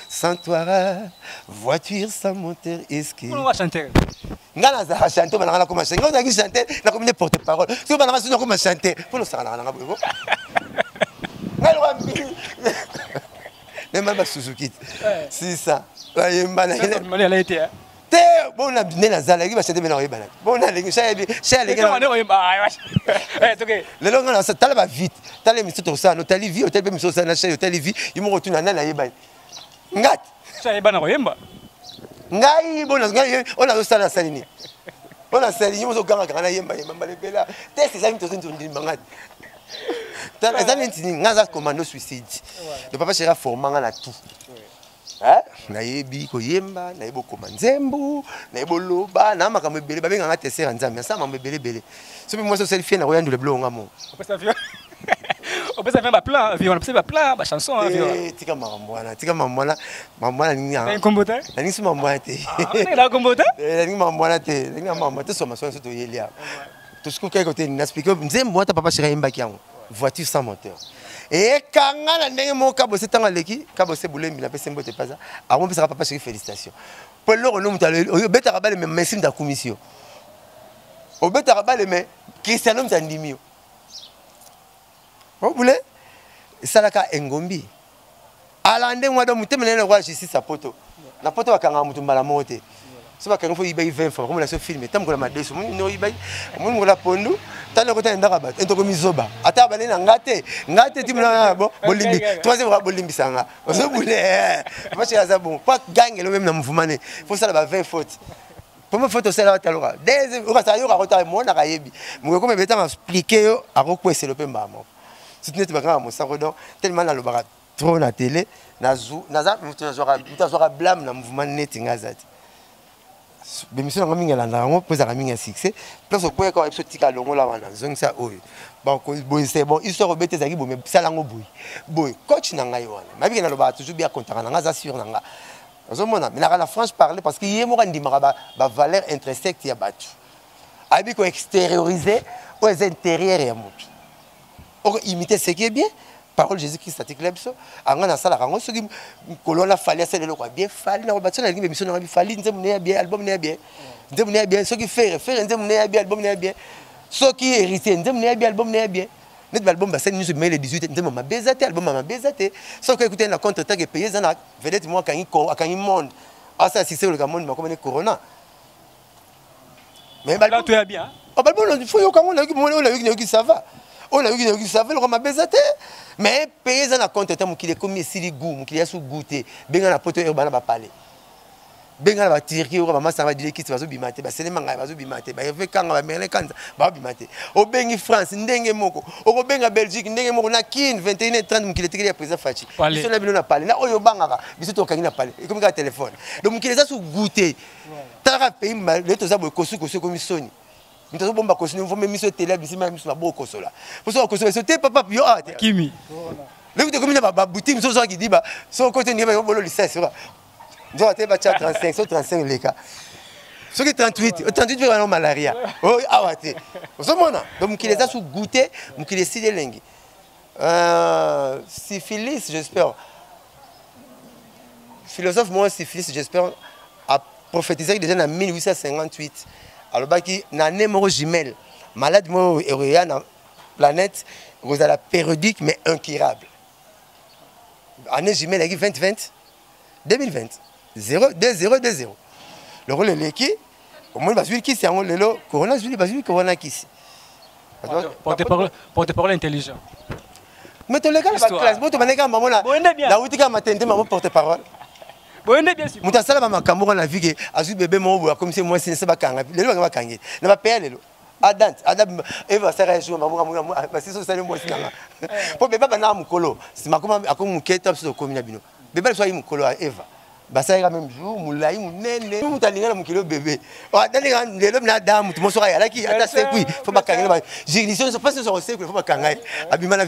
sans toi voiture sans moteur esquisse ngana za chanter bana ngana koma chanter ngana ki chanter na comme porte parole si bana ngana koma chanter pour le sala ngana bobo ngalo ambi ne mama Suzuki c'est ça la yemba na elle a été te bon na bine na zala ki ba chanter bana yemba bon na lengi shayebi shayele ngana OK le longa na ça tala ba vite tala mi to ça no tali vie hotel be mi so ça na shayo tali vie yimo rotuna na yeba ngat shayeba na yemba ngai bona ngai ona sala salini ona salini mo ganga kana yemba mbale bela test ezali to ndi mangati tala ezali ntini ngaza commando suicide le papa chéri formanga na tout hein na yebi ko yemba na yebo koma nzembu na yebo loba na makambo bele babenga ngati sera nzambe ça mambo bele so moi so selfie na royando le blo ngamo on peut faire plein on peut faire plein ba chanson tika mamwana ni un combote na ni suma mwate la combote ni mamwana te ni mamwana te so maso to yelia to ce que côté na expliquer nzembo ata papa chéri yemba kiango voiture sans moteur et kanga na ndenge mo ka bosse tanga leki ka bosse bulembi na pese mbote paza a mo pesa papa chéri félicitations pour le no mutalo obeta kabale mais merci da commission obeta kabale mais Cristiano mtandimio vous voulez ça la ka engombi alande mwa do mutemene na kwa justice sapoto na poto wakanga mutu mbala mote so bakanga fo ibai 20 fois comme la so film tam ko la madeso mun no ibai mun ko la pondu tane ko tane ndaka bat ento ko mizoba ata bale na ngate timna bo bolimbi troisième fois bolimbi sanga so voulez parce que ça bon pas gagne le même na mouvement faut ça la 20 fautes Comment faut ça là talora des on ça yo ka mo na ka yebi mo ko me beta expliquer yo akoko c'est le pe mbamo c'est net bagara mo ça redon tellement na le barat trop na télé naza mutazora blâme na mouvement net ngazati bémission na minga landa ngo poza ka minga succès place ko ko episode tika longo la wana zong ça oyo ba ko boy c'est bon histoire obete zaki bo me sala ngo boy coach na ngai wana mabi na lo ba toujours bien content na ngaza sur na nga ozomona mais na la France parler parce que yemo ka ndimaka ba valeur intrinsèque ya batu abi ko extérioriser aux intérieurs ya mutu on imiter ce qui est bien parole Jésus-Christ atikela biso anga na sala kango soki kolona fali asala le quoi bien fali na batona lingi mission na fali nzemu ne bien album ne bien nzemu ne bien soki faire nzemu ne bien album ne bien soki héritier nzemu ne bien album ne bien net album ba seni nous le 18 nzemu ma bezate album ma bezate soki écouter na contre temps que payer na vedette moi kangi monde asa si c'est le monde ma comme corona mais là tu es bien oh bah bon il faut yoka on a eu ça va on a eu ça va le ma bezate mais payer ça na compte temps qui est comme si goût qui est sous goûter benga na poto urbana ba parler benga ba tirki o mama ça va dire qui bazo bimate ba sene manga bazo bimate ba fait kanga ba mele kanza ba bimate o bengi France ndenge moko o benga Belgique ndenge moko na kin 21h30 qui est écrit président Fachi biso na bino na parler na oyo bangaka biso to kangi na parler comme ka téléphone donc qui est ça sous goûter tara pays mal le to za bo kosu comme soni nous bomba kosu nous même miso télé bisi même miso na bo kosu là pour ça kosu c'était papa yo ah kimi le ko comme na ba boutique miso zo qui dit ba so côté ni ba bolo licence ba nous avons 35, 35 les cas. Ceux qui 38, 38 vont avoir malaria. Oh, awate. Donc, il les a sous goûté, donc il est si délingué. Syphilis, j'espère. Philosophe, moi, syphilis, j'espère, a prophétisé déjà en 1858. Alors, qui n'a pas jumelle. Malade, moi, dans la planète, vous avez la périodique, mais incurable. Année jumelle, il y a 2020, 2020. 0, 2, 0, 2, 0. Le rôle est qui au moins, il qui c'est le corona, il corona qui c'est. Pour te parler intelligent. Mais tu les gars, la classe, tu vas maman là. La route qui m'a tenté maman porte-parole. Bon, on est bien sûr. Muta sala ba makambo na vie que azu bébé mo comme c'est moi c'est ba kanga. Le ba kanga. Na ba payer le. Adam Eva sera jour maman parce que ça c'est moi kanga. Pour bébé ba na mukolo. C'est makoma akomu keta sur komina bino. Bébé soit mukolo Eva. Basa ira même jour moulai munene mutalinga na mukilo bébé atalinga lelo na damu tumosoka ya laki ata sekui faut bakanga ba jignition se passe sur sekui faut bakanga abimana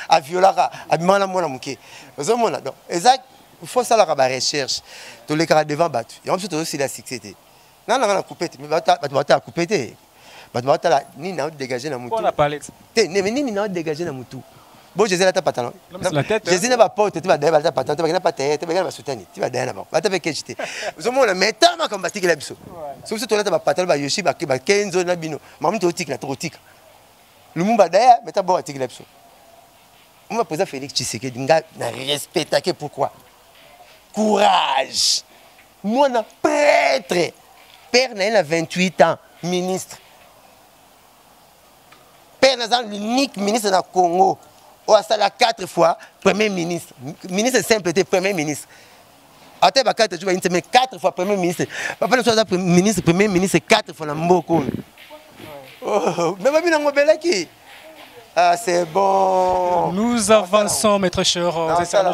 aviolaka abimana mona muke ozomona donc exact il faut ça la recherche to les cara devant battu et on peut aussi la succès na coupette mais bata coupette bata la ni na dégager na mutu on a parlé te ne ni na dégager na mutu. Bon, je sais la pantalon. Je sais pas porte, tu vas derrière la pantalon, tu vas pas tête, tu vas soutenir, tu vas derrière là-bas. Va t'avoir qu'est-ce que tu es. Moi, mais t'as ma combattu que la biso. Sauf que tu as ta pantalon, va yoshi, va 15 zones la bino. Maman tu otique la trotique. Le monde va derrière, mais t'as bon à tirer la biso. On va poser Félix Tshisekedi, n'a respecté que pourquoi. Courage. Moi, na prêtre. Père n'a 28 ans, ministre. Père n'a l'unique ministre dans le Congo. Ça l'a 4 fois premier ministre. Ministre simple était premier ministre. Après, 4 fois premier ministre. Papa, nous ministre, premier ministre 4 fois dans Mboko. Mais ah, c'est bon. Nous avançons, maître cher.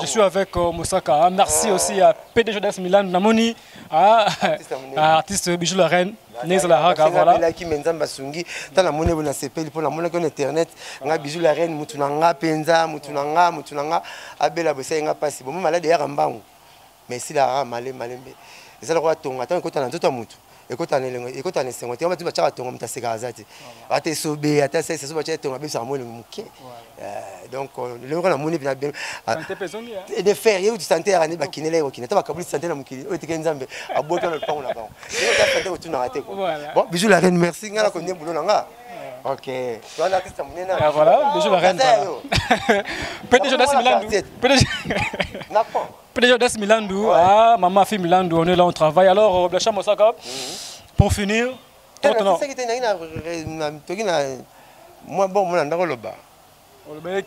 Je suis avec Moussaka. Merci aussi à PDG d'As Milan Namoni, à artiste Bijou la Reine. Voilà. Qui m'entend basungi. Tant la monnaie na CP pour la monnaie sur internet. Nga Bijou la Reine mutunanga penza mutunanga abela bossa nga pasi. Bon malade ya rambangu. Mais si la malé malembe. Et ça le roi tonga. Attends quand on a tout à mutu. Et quand on est sengoté, on va tout battre tonga mutase gazati. Ate sobe, ate c'est so battre tonga be sa monnaie muké. Donc le roi la monnaie bien bien. Et de faire yo tu santé à ne bakinele ko kinata bakabuli santé na mukili. O teke nzambe aboka le pont là-bas. Bon, Bijou la Reine, merci. Nga la connais boulot nga. OK. Voilà, Bijou la Reine. PDG d'As Milandu. PDG d'As Milandu. Ah, maman fille Milandu, on est là, on travaille. Alors, Blacha Moussaka, pour finir, moi, bon, moi, je suis là.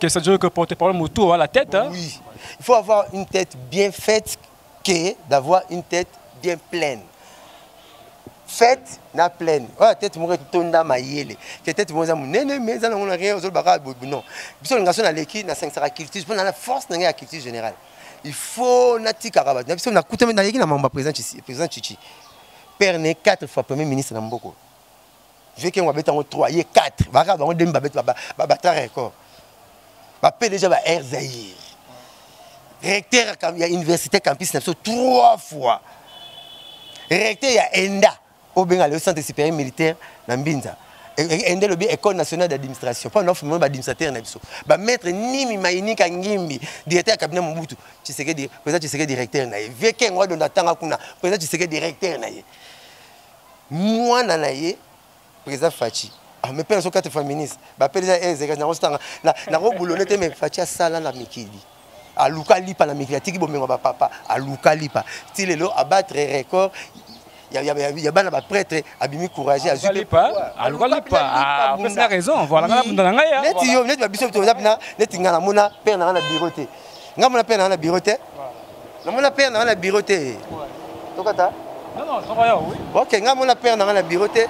Ça veut dire que porte-parole autour à la tête. Oui. Il faut avoir une tête bien faite que d'avoir une tête bien pleine. Fête na pleine. Ouais, tête mo tonda mayele. Tête mo za munene mais ça on a rien aux autres baka non. Biso ngation na leki na 5 culture, pour la force na ya culture générale. Il faut na tikarabat. Na biso na kutame na leki na mamba président Chichi. Père né 4 fois premier ministre na Mboko. Je veux que on beta 3, il 4. Baka ba on dem babet ba record. Ba PDG ba Air Zaïre. Recteur il y a université campus na 3 fois. Recteur il y a ENDA. Au Bengal, le centre supérieur militaire, dans Mbinza. ende lobi école nationale d'administration pas offre même administrateur na biso ba maître Nimi Mainika Ngimbi directeur cabinet Mobutu Tshisekedi président Tshisekedi directeur na ye veke ngwa donda tanga kuna président Tshisekedi directeur na ye mwana na ye président Fachi mais pe so quatre féministes ba président ezeka na rostanga na roboulone te mais Fachi sala na mikili aluka lipa na mikili tiki bomengo ba papa aluka lipa ti lelo abattre record. Il y a bana ba prêtre abimi courageux azuki pas ah c'est la raison voilà net yo net ba biso to zapna net ngana mona père na na bureau te ngamona père na na bureau te na mona père na na bureau te tokata non ça va oui OK ngamona père na na bureau te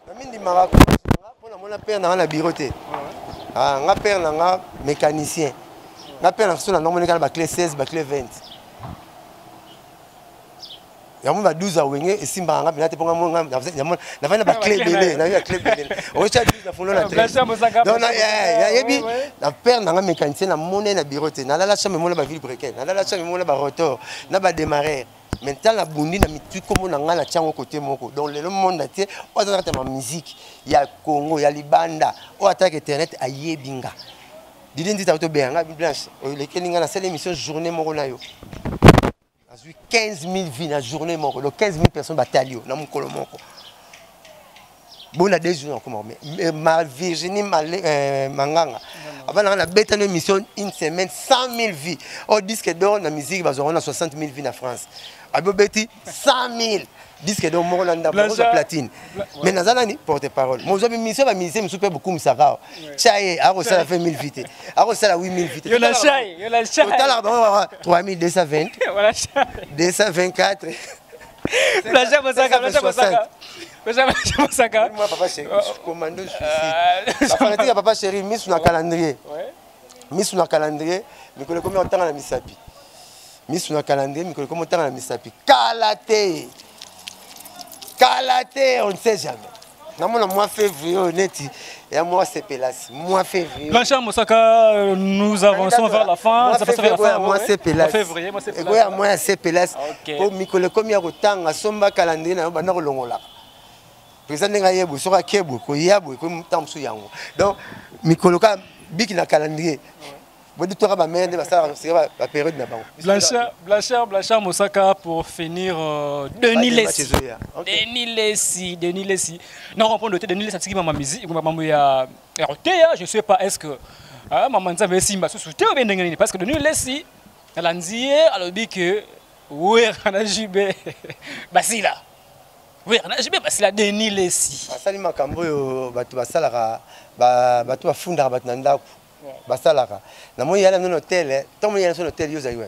na mindi marako pona mona père na na bureau te ah nga père na nga mécanicien nga père na so na nomona kala ba clé 16 ba clé 20 il y a 12 ans et si ma ngam nate ponga monga na vana ba clé belé na clé belé o cha 12 na fono na 13 non ya yebi na père na ngam mécanicien na moné na bureau te na la chambre mona ba ville brequet na la chambre mona ba rotor na ba démarrer maintenant la bundi na mitu comme na ngala chango côté moko donc le monde entier o za ma musique ya Congo ya Libanda o attaque internet a yebinga didindi ta to benga blanche le kelinga na cette émission journée moko na yo 15 000 vies dans la journée, 15 000 personnes bataillent dans mon colomoko. Bon, la deux jours, mais ma Virginie Manganga, avant la bête une émission, une semaine, 100 000 vies. Au disque d'or, la musique, on a 60 000 vies en France. À Bobeti, 100 000 disques d'or, on a platine. Mais dans la porte-parole. Moi, j'ai mis ça, je me suis beaucoup de ça. Tchaï, à Rossala, a fait 1000 vies. À Rossala, 8000 vies. Il y a la chaille, il y a la chaille. Total, 3220. 224. La chaille, la chaille. Moi, papa chéri, je suis commando, je suis ici. Papa chéri, mis sur le calendrier. Mis sur le calendrier, mais comment on entend la misapi. Mis sur le calendrier, mais comment on entend la misapi. Kalaté, on ne sait jamais. Dans mon mois février, honnête, et moi c'est Pélas. Mois février. Blanchard Moussaka, nous avançons vers la fin. Ça fait vers la fin. Moi c'est Pélas. Février, moi c'est Pélas. Moi c'est Pélas. Pour Mikole, comme il y a autant, à Somba calendrier, on va nous longola. Président Ngayebu, sur Akebo, Koyabu, comme Tamsu Yango. Donc, Mikoloka, Biki na calendrier. Blanchard Moussaka pour finir Denis Lessi. Denis Lessi. Non, on prend le thé Denis Lessi, c'est ma musique, je sais pas, est-ce que maman ça veut si ma sous-souté ou bien d'engagner parce que Denis Lessi, elle a dit alors que oui, on a jubé Basila. Oui, on a jubé Basila Denis Lessi. Asali makambo batu basalaka batu bafunda batnanda. Basalaka. Na moi yala no hôtel, tant moi yala no hôtel yo zaïwa.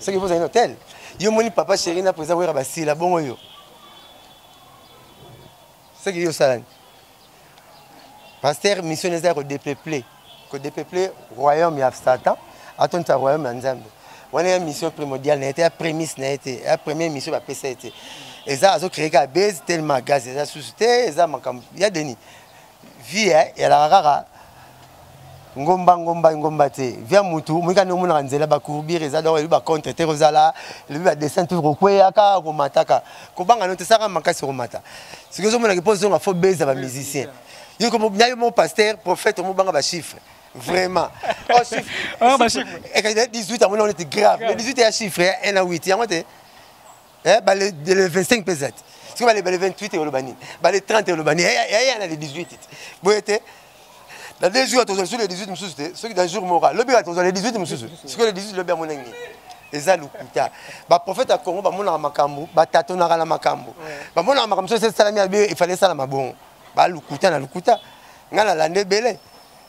C'est que vous avez un hôtel. Yo moni papa chéri na présent wera basila bongo yo. C'est que yo salani. Pasteur missionnaire ko dépeupler royaume ya Satan, attend ta royaume Nzambe. On a une mission primordiale, n'a été la prémisse, n'a été la première mission va passer été. Et ça a créé la base tellement gaz, ça suscité, ça il y a des vie et la rara ngomba te via mutu mwika no mona nzela ba courbir eza do ba contre te rozala le ba descend toujours kweya ka ko mataka ko banga no te saka makasi ko mata ce que zo mona ke pose nga faut baiser ba musicien yo comme nyayo mon pasteur prophète mo banga ba chiffre vraiment oh chiffre ba chiffre et quand 18 on était grave le 18 est chiffre 1 à 8 yango te ba le 25 pesate ce que le 28 et le bani ba le 30 et le bani il y a le 18 boyete dans 2 jours sur les 18 monsieur ceux qui dans jour moral le bien dans les 18 monsieur ce que les 18 le bien mon ngi eza lukuta ba prophète à Congo ba mona makambo ba tatona na makambo ba mona makambo c'est salami abi il fallait ça la mabon ba lukuta na lukuta ngala lande belé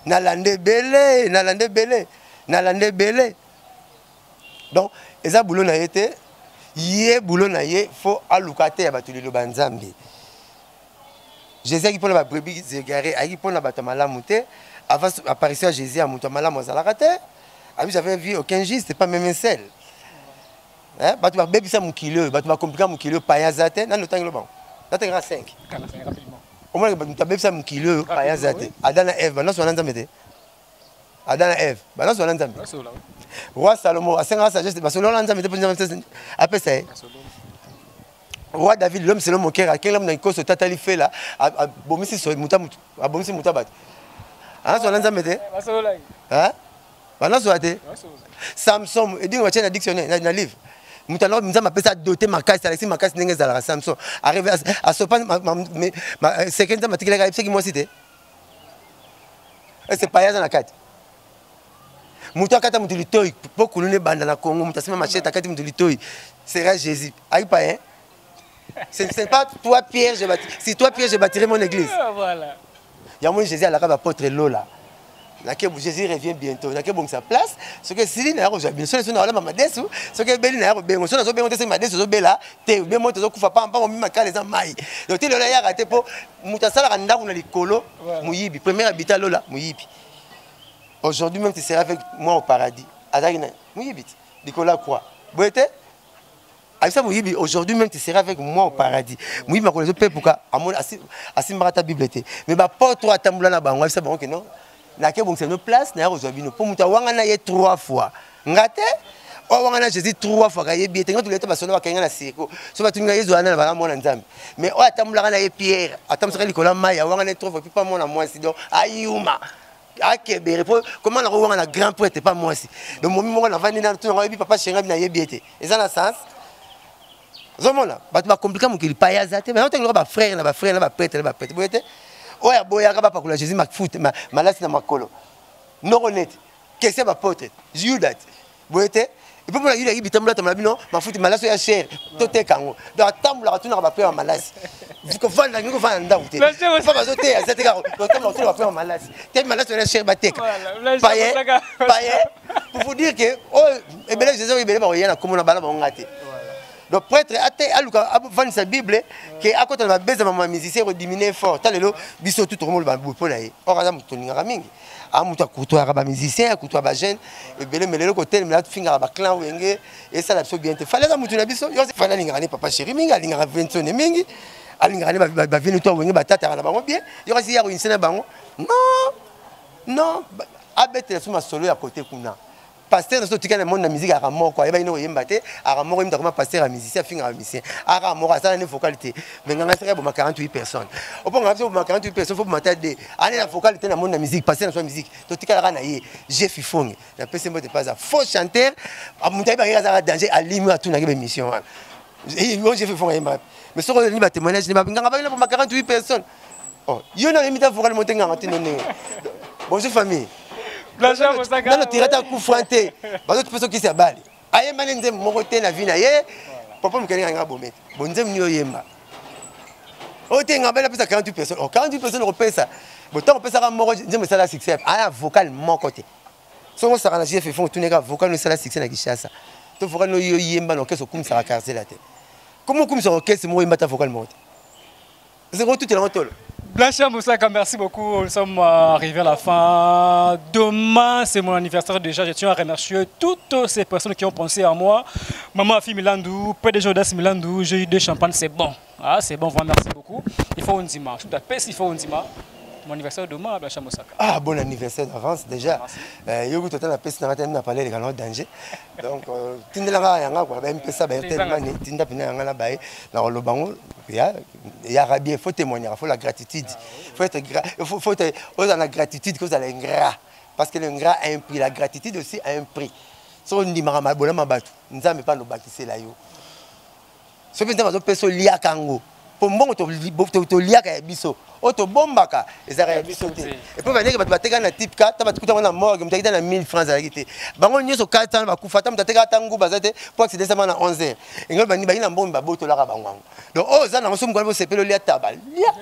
na lande belé donc eza boulot na été yé boulot na yé faut alukate ya batuli lo banzambi Jésus qui prend la brebis égarée, qui prend la batamala monté avant apparition Jésus à montamala mozalakate. Abi j'avais vu aucun geste, c'était pas même un sel. Hein, batu ba bébé ça mon kilo, batu ba compliquer mon kilo payazate, nan lotang lo bon. Lotang 5. Rapidement. Au moins batu bébé ça mon kilo payazate. Adana Eve, non so nanza mete. Adana Eve, non so nanza mete. Roi Salomon, a 5 ans sagesse, parce que l'on nanza mete pour nanza après ça. Roi David, l'homme selon mon cœur, quel homme dans le ce tatali fait là, a bomisi sur mutamutu, a bomisi mutabat. Hein, sur l'ensemble de. Hein? Voilà, sur la Samson, et dit on va tirer un dictionnaire, un livre. Mutalo, nous avons appelé ça doté ma casse, Alexis ma casse n'engage à la Samson. Arrivé à ce point, ma seconde matrique, c'est qui moi cité. Et c'est pas dans la carte. Mutaka mutulitoi, pour que nous bande dans la Congo, mutasema machette, takati mutulitoi. C'est Jésus. Aïe pas hein? Ce n'est pas toi Pierre, je bâtirai. Si toi Pierre, je bâtirai mon église. Voilà. Il y a mon Jésus à la rave apôtre Lola. Jésus revient bientôt. Il y a sa place. Ce que Sylvie n'a pas bien. Ce que la maman déçu. Ce que Béli n'a pas bien. Ce que Béli n'a pas bien. Ce que Béla. T'es bien monté. Ce que Fapa pas on m'a calé ça maille. Donc il y a raté pour Moutasala Randa on a les colos. Mouyibi. Premier habitat Lola. Mouyibi. Aujourd'hui même tu seras avec moi au paradis. Adagina. Mouyibi. Nicolas quoi? Vous êtes? Aujourd'hui même tu seras avec moi au paradis. Moi je connais pas pourquoi asi marata bible té. Mais ba pas toi tambula na bango ça bon que non. Na ke bon c'est une place na rezo bino pour muta wanga na ye 3 fois. Ngate o wanga na Jésus 3 fois ka ye bien tenga tout l'état ba solo ba kenga na seko. So ba tunga yezo ana ba mona nzambe. Mais o atambula na ye Pierre, atamsaka likola mai wanga na 3 fois puis pas mona moi si donc ayuma. Comment on a wanga na grand prêtre pas moi si. Donc moi on a vandi na tout on papa chenga na ye bien té. Et ça na sens Zomona, bah compliqué mon qu'il paye azate, mais on t'envoie ba frère, na ba frère, na ba prêtre, na ba prêtre. Boyete, oya boya ka ba pakula Jésus ma foot, ma lasi na makolo. Non honnête, qu'est-ce que ba pote? Judas. Boyete, et puis la Judas bitambula tamla bino, ma foot ma lasi ya cher, toté kango. Donc tambula tuna ba frère ma lasi. Vous que vendre ngo vendre ndauté. Pas ba zoté azate ka, donc tambula tuna ba frère ma lasi. Tel ma lasi ya cher ba tek. Paye, pour vous dire que oh, et ben Jésus il ba oyana comme na bala ba ngate. Le prêtre a vendu sa Bible qui à côté de la baisse de ma musicien rediminé fort. T'as le biso tout le monde va pour là. Or à mon tourning à mingi. À mon couteau à musicien, à couteau à jeune. Et belé mais le côté mais là finger à clan wenge et ça la bien te fallait à mon tourner biso. Yo c'est fallait l'ingani papa chéri mingi, l'ingani vention mingi. L'ingani va venir toi wenge batata à la bango bien. Yo si ya une scène bango. Non. Non, abete sur ma solo à côté kuna. Pasteur dans ce monde de la musique à mort quoi, il va y avoir à mort il me pasteur à musicien finger à musicien à mort ça une vocalité mais on a très bon 48 personnes au point on 48 personnes faut mater des année la vocalité dans le monde de la musique pasteur dans la musique tout tika la naie j'ai fifong la PC mot de pas ça faux chanteur à monter ba à danger à limite à tout na émission et moi j'ai fifong mais sur le niveau témoignage ni ba nganga ba pour 48 personnes oh yo na limite vocale monter nganga tinone bonjour famille. Dans le tirage à coup fronté, d'autres personnes qui s'abalent. Aïe, malin, mon côté, la vie, papa me connaît un bon mec. Bon, j'aime mieux yemba. Oh, t'es un bel peu à 48 personnes. Oh, 48 personnes repèrent ça. Bon, tant on peut ça, moi, j'aime ça la succès. Ah, vocal, mon côté. Si on s'arrange, il faut tourner la vocal, nous, ça la succès, la guichassa. Tu vocal, nous, yemba, nous, qu'est-ce que ça va casser la tête. Comment, comme ça, qu'est-ce que moi, il m'a ta vocal, monte. C'est tout est en tôle. Blanchard Moussaka, merci beaucoup. Nous sommes arrivés à la fin. Demain, c'est mon anniversaire déjà. Je tiens à remercier toutes ces personnes qui ont pensé à moi. Maman Afi Milandou, PDG Audace Milandou, j'ai eu des champagnes, c'est bon. Ah, c'est bon, vraiment, merci beaucoup. Il faut un dimanche. Tout à fait, il faut un dimanche. Mon anniversaire demain à Blanchard Moussaka. Ah, bon anniversaire d'avance déjà. Yo tout à peste na parler de danger. Donc tindela yanga quoi, ben pesa ba tellement tinda pina yanga la bae na lo bango ya rabie faut témoigner, faut la gratitude. Faut être faut être la gratitude que vous allez ingrat parce que l'ingrat a un prix, la gratitude aussi a un prix. So on dit marama bola mabatu, nzambe pas no bakise la yo. So pesa ba peso lia kango. Pour moi to lia ka biso. Auto bombaka ezaka biso te et puis venir que bateka na type 4 ta batukuta na morgue mtakita na 1000 francs à quitter bango nyoso 4 ans bakufata mtateka tangu bazate pour accéder ça na 11h ngol bani bani na mbomba boto la bango donc oh za na ngosomu kwa sepelo lia tabal lia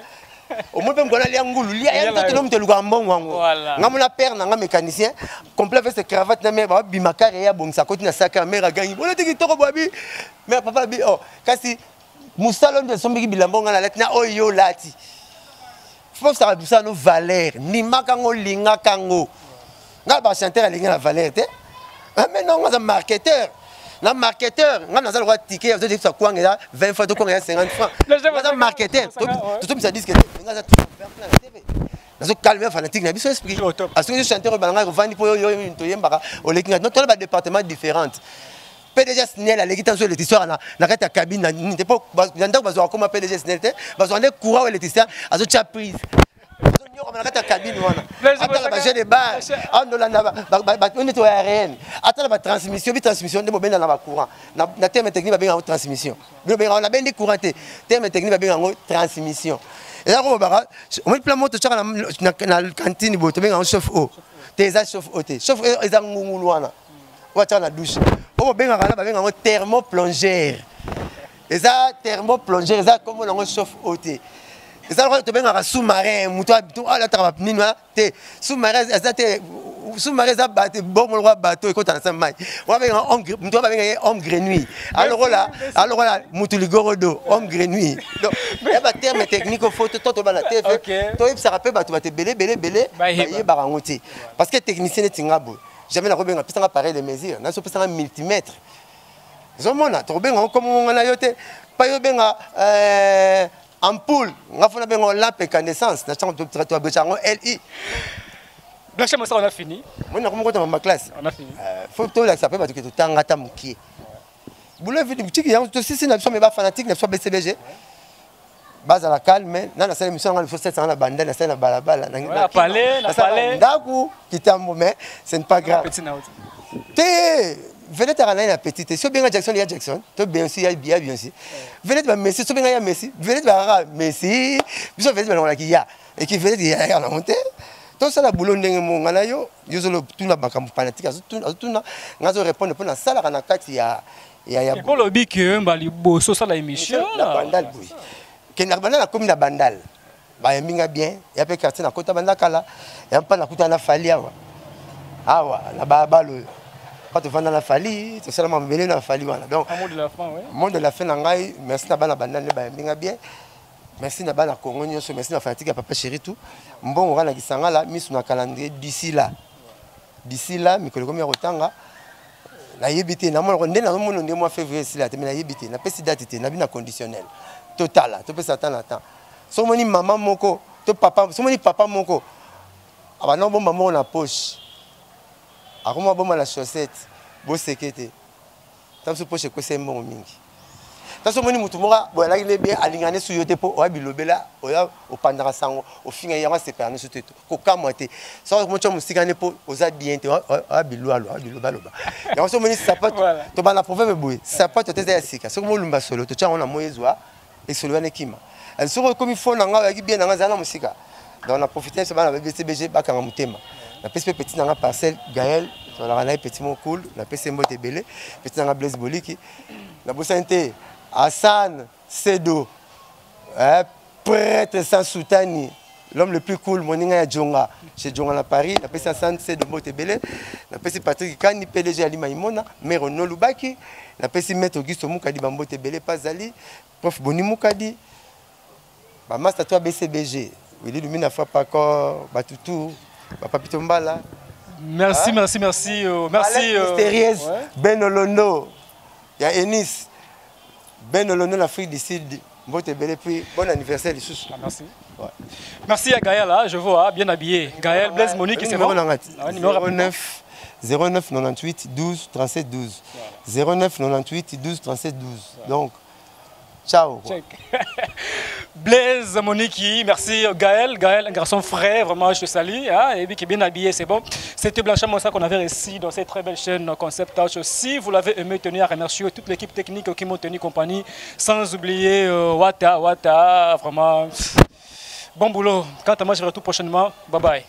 au moins ngona lia ngulu lia ya toto no mteluka mbongo wango ngamuna père na nga mécanicien complet avec ses cravates na mère bimaka ya bongsa koti na saka mère gangi bona tiki toko bobi mais papa bi oh kasi musalo nde sombiki bilambonga na letna oyo lati. Faut savoir ça nos valeurs ni makango linga kango nga ba chanteur linga la valeur te mais non nga marketeur na marketeur nga na za le ticket vous dites ça quoi nga 20 fois to quoi 50 francs nga marketeur tout ça dit que nga za tout faire na TV na zo calmer fanatique na biso esprit parce que chanteur balanga vandi po yo to yembaka o lekinga notre département différent PDG Snell a l'équipe sur l'électricien na kati ya cabine n'était pas ndako bazo comme PDG Snell te bazo ande courant électricien azo tia prise azo nyoko na kati ya cabine wana atala ba jeu de bar andola na ba on est aérienne atala ba transmission de bobenda na ba courant na terme technique ba benga transmission bi benga on a bendi courant te terme technique ba benga transmission et là on va on met plein moto chaka na cantine bo to benga chauffe eau te za chauffe eau te chauffe eau eza ngungulu wana wa chaka na douche on benga kana ba benga thermoplongeur eza thermoplongeur eza comme on chauffe eau te eza ko to benga sous-marin muto habito ala ta nini te sous-marin eza te sous-marin eza bateau bon mo bateau e ko ta na mai wa benga muto ba benga homme grenouille alors là mutu ligorodo homme grenouille donc il y a ba terme technique photo to ba na TV to y ça rappelle ba to ba te belé ba ye ba ngoti parce que technicien etinga bo jamais la robenga pesa appareil de mesure na so pesa multimètre zomona to benga comme on a yote pa yo benga ampoule on a fait une lampe incandescence na chambre to abechango LI Blanchard Moussa, on a fini. Moi na comme dans ma classe on a fini photo là ça peut pas que tout tanga ta mukie boule vite boutique ya to si na sommes ba fanatique na so BCBG base à la calme na na salle émission na 700 na banda na salle na balabala na palais ndaku kitambo mais ce n'est pas grave te venez te ramener la petite si bien Jackson il y a Jackson to bien aussi il y a bien aussi venez te Messi si bien il y a Messi venez te Messi biso venez te la qui ya et qui venez te ya na monter tout ça la boulot ndenge mo ngana yo yozolo tuna bakambo fanatique tuna ngazo répondre pour na sala na kati ya ko lobi que mbali boso sala émission na bandal boy ke na bandal na commune na bandal ba yembinga bien ya pe quartier na kota bandakala ya pa na kuta na falia awa na babalo quand tu vas dans la Fali, tu sais la m'embêter dans la Fali voilà. Donc mot de la fin ouais. Mot de la fin nangai, merci na bana bandane ba mbinga bien. Merci na bana Congo nyonso, merci na fanatique papa chéri tout. Mbongo wana kisanga la misu na calendrier d'ici là. D'ici là, mikolo komi rotanga. Na yebité na mo ndé na mo ndé mois février si là, te na yebité, na pesi date te na bina conditionnel. Total, to pesa temps na temps. So moni maman moko, to papa, so moni papa moko. Aba no bon maman na poche. Akoma boma la chaussette bo sekete tamso poche ko sembo mingi taso moni mutu moka bo la ile bien alingane su yote po o bilobela o ya o pandara sango o finga ya se perno su teto ko kamate so mo cho musikane po o za bien te o bilu alo biloba loba ya so moni sapato to bana proverbe boy sapato te ya sika so mo lumba solo to cha ona moyezwa e solo ane kima elle se comme il faut nanga ya bien nanga zana musika donc on a profité ce bana BCBG bakanga mutema la petit dans la parcelle Gaël sur la petit mot cool la PC mbote belé petit dans la Blaise Boliki la Bossanté Hassan Sedo prêtre sans soutani l'homme le plus cool moninga ya Djonga chez Djonga à Paris la PC Hassan Sedo mbote belé la PC Patrick Kani PDG Ali Maimona maire no Lubaki la PC maître Auguste Mukadi bambote belé Pazali prof Boni Mukadi ba master toi BCBG Willy Lumina fois pas encore Batutu Papa Pitombala. Merci. Merci. Mystérieuse. Ouais. Ben Olondo. Il y a Enis. Ben Olondo, l'Afrique du Sud. Bon anniversaire, les sous. Merci. Ouais. Merci à Gaël, là, je vois, bien habillé. Gaël, Blaise Monique, c'est bon. 09 98 12 37 12. 09 98 12 37 12. Donc, ciao. Blaise Moniki, merci Gaël, un garçon frais, vraiment je te salue, hein, et puis qui est bien habillé, c'est bon. C'était Blanchard Moussa qu'on avait réussi dans cette très belle chaîne Concept Touch. Si vous l'avez aimé, tenez à remercier toute l'équipe technique qui m'ont tenu compagnie, sans oublier Wata, vraiment bon boulot. Quant à moi, je vous retrouve prochainement, bye bye.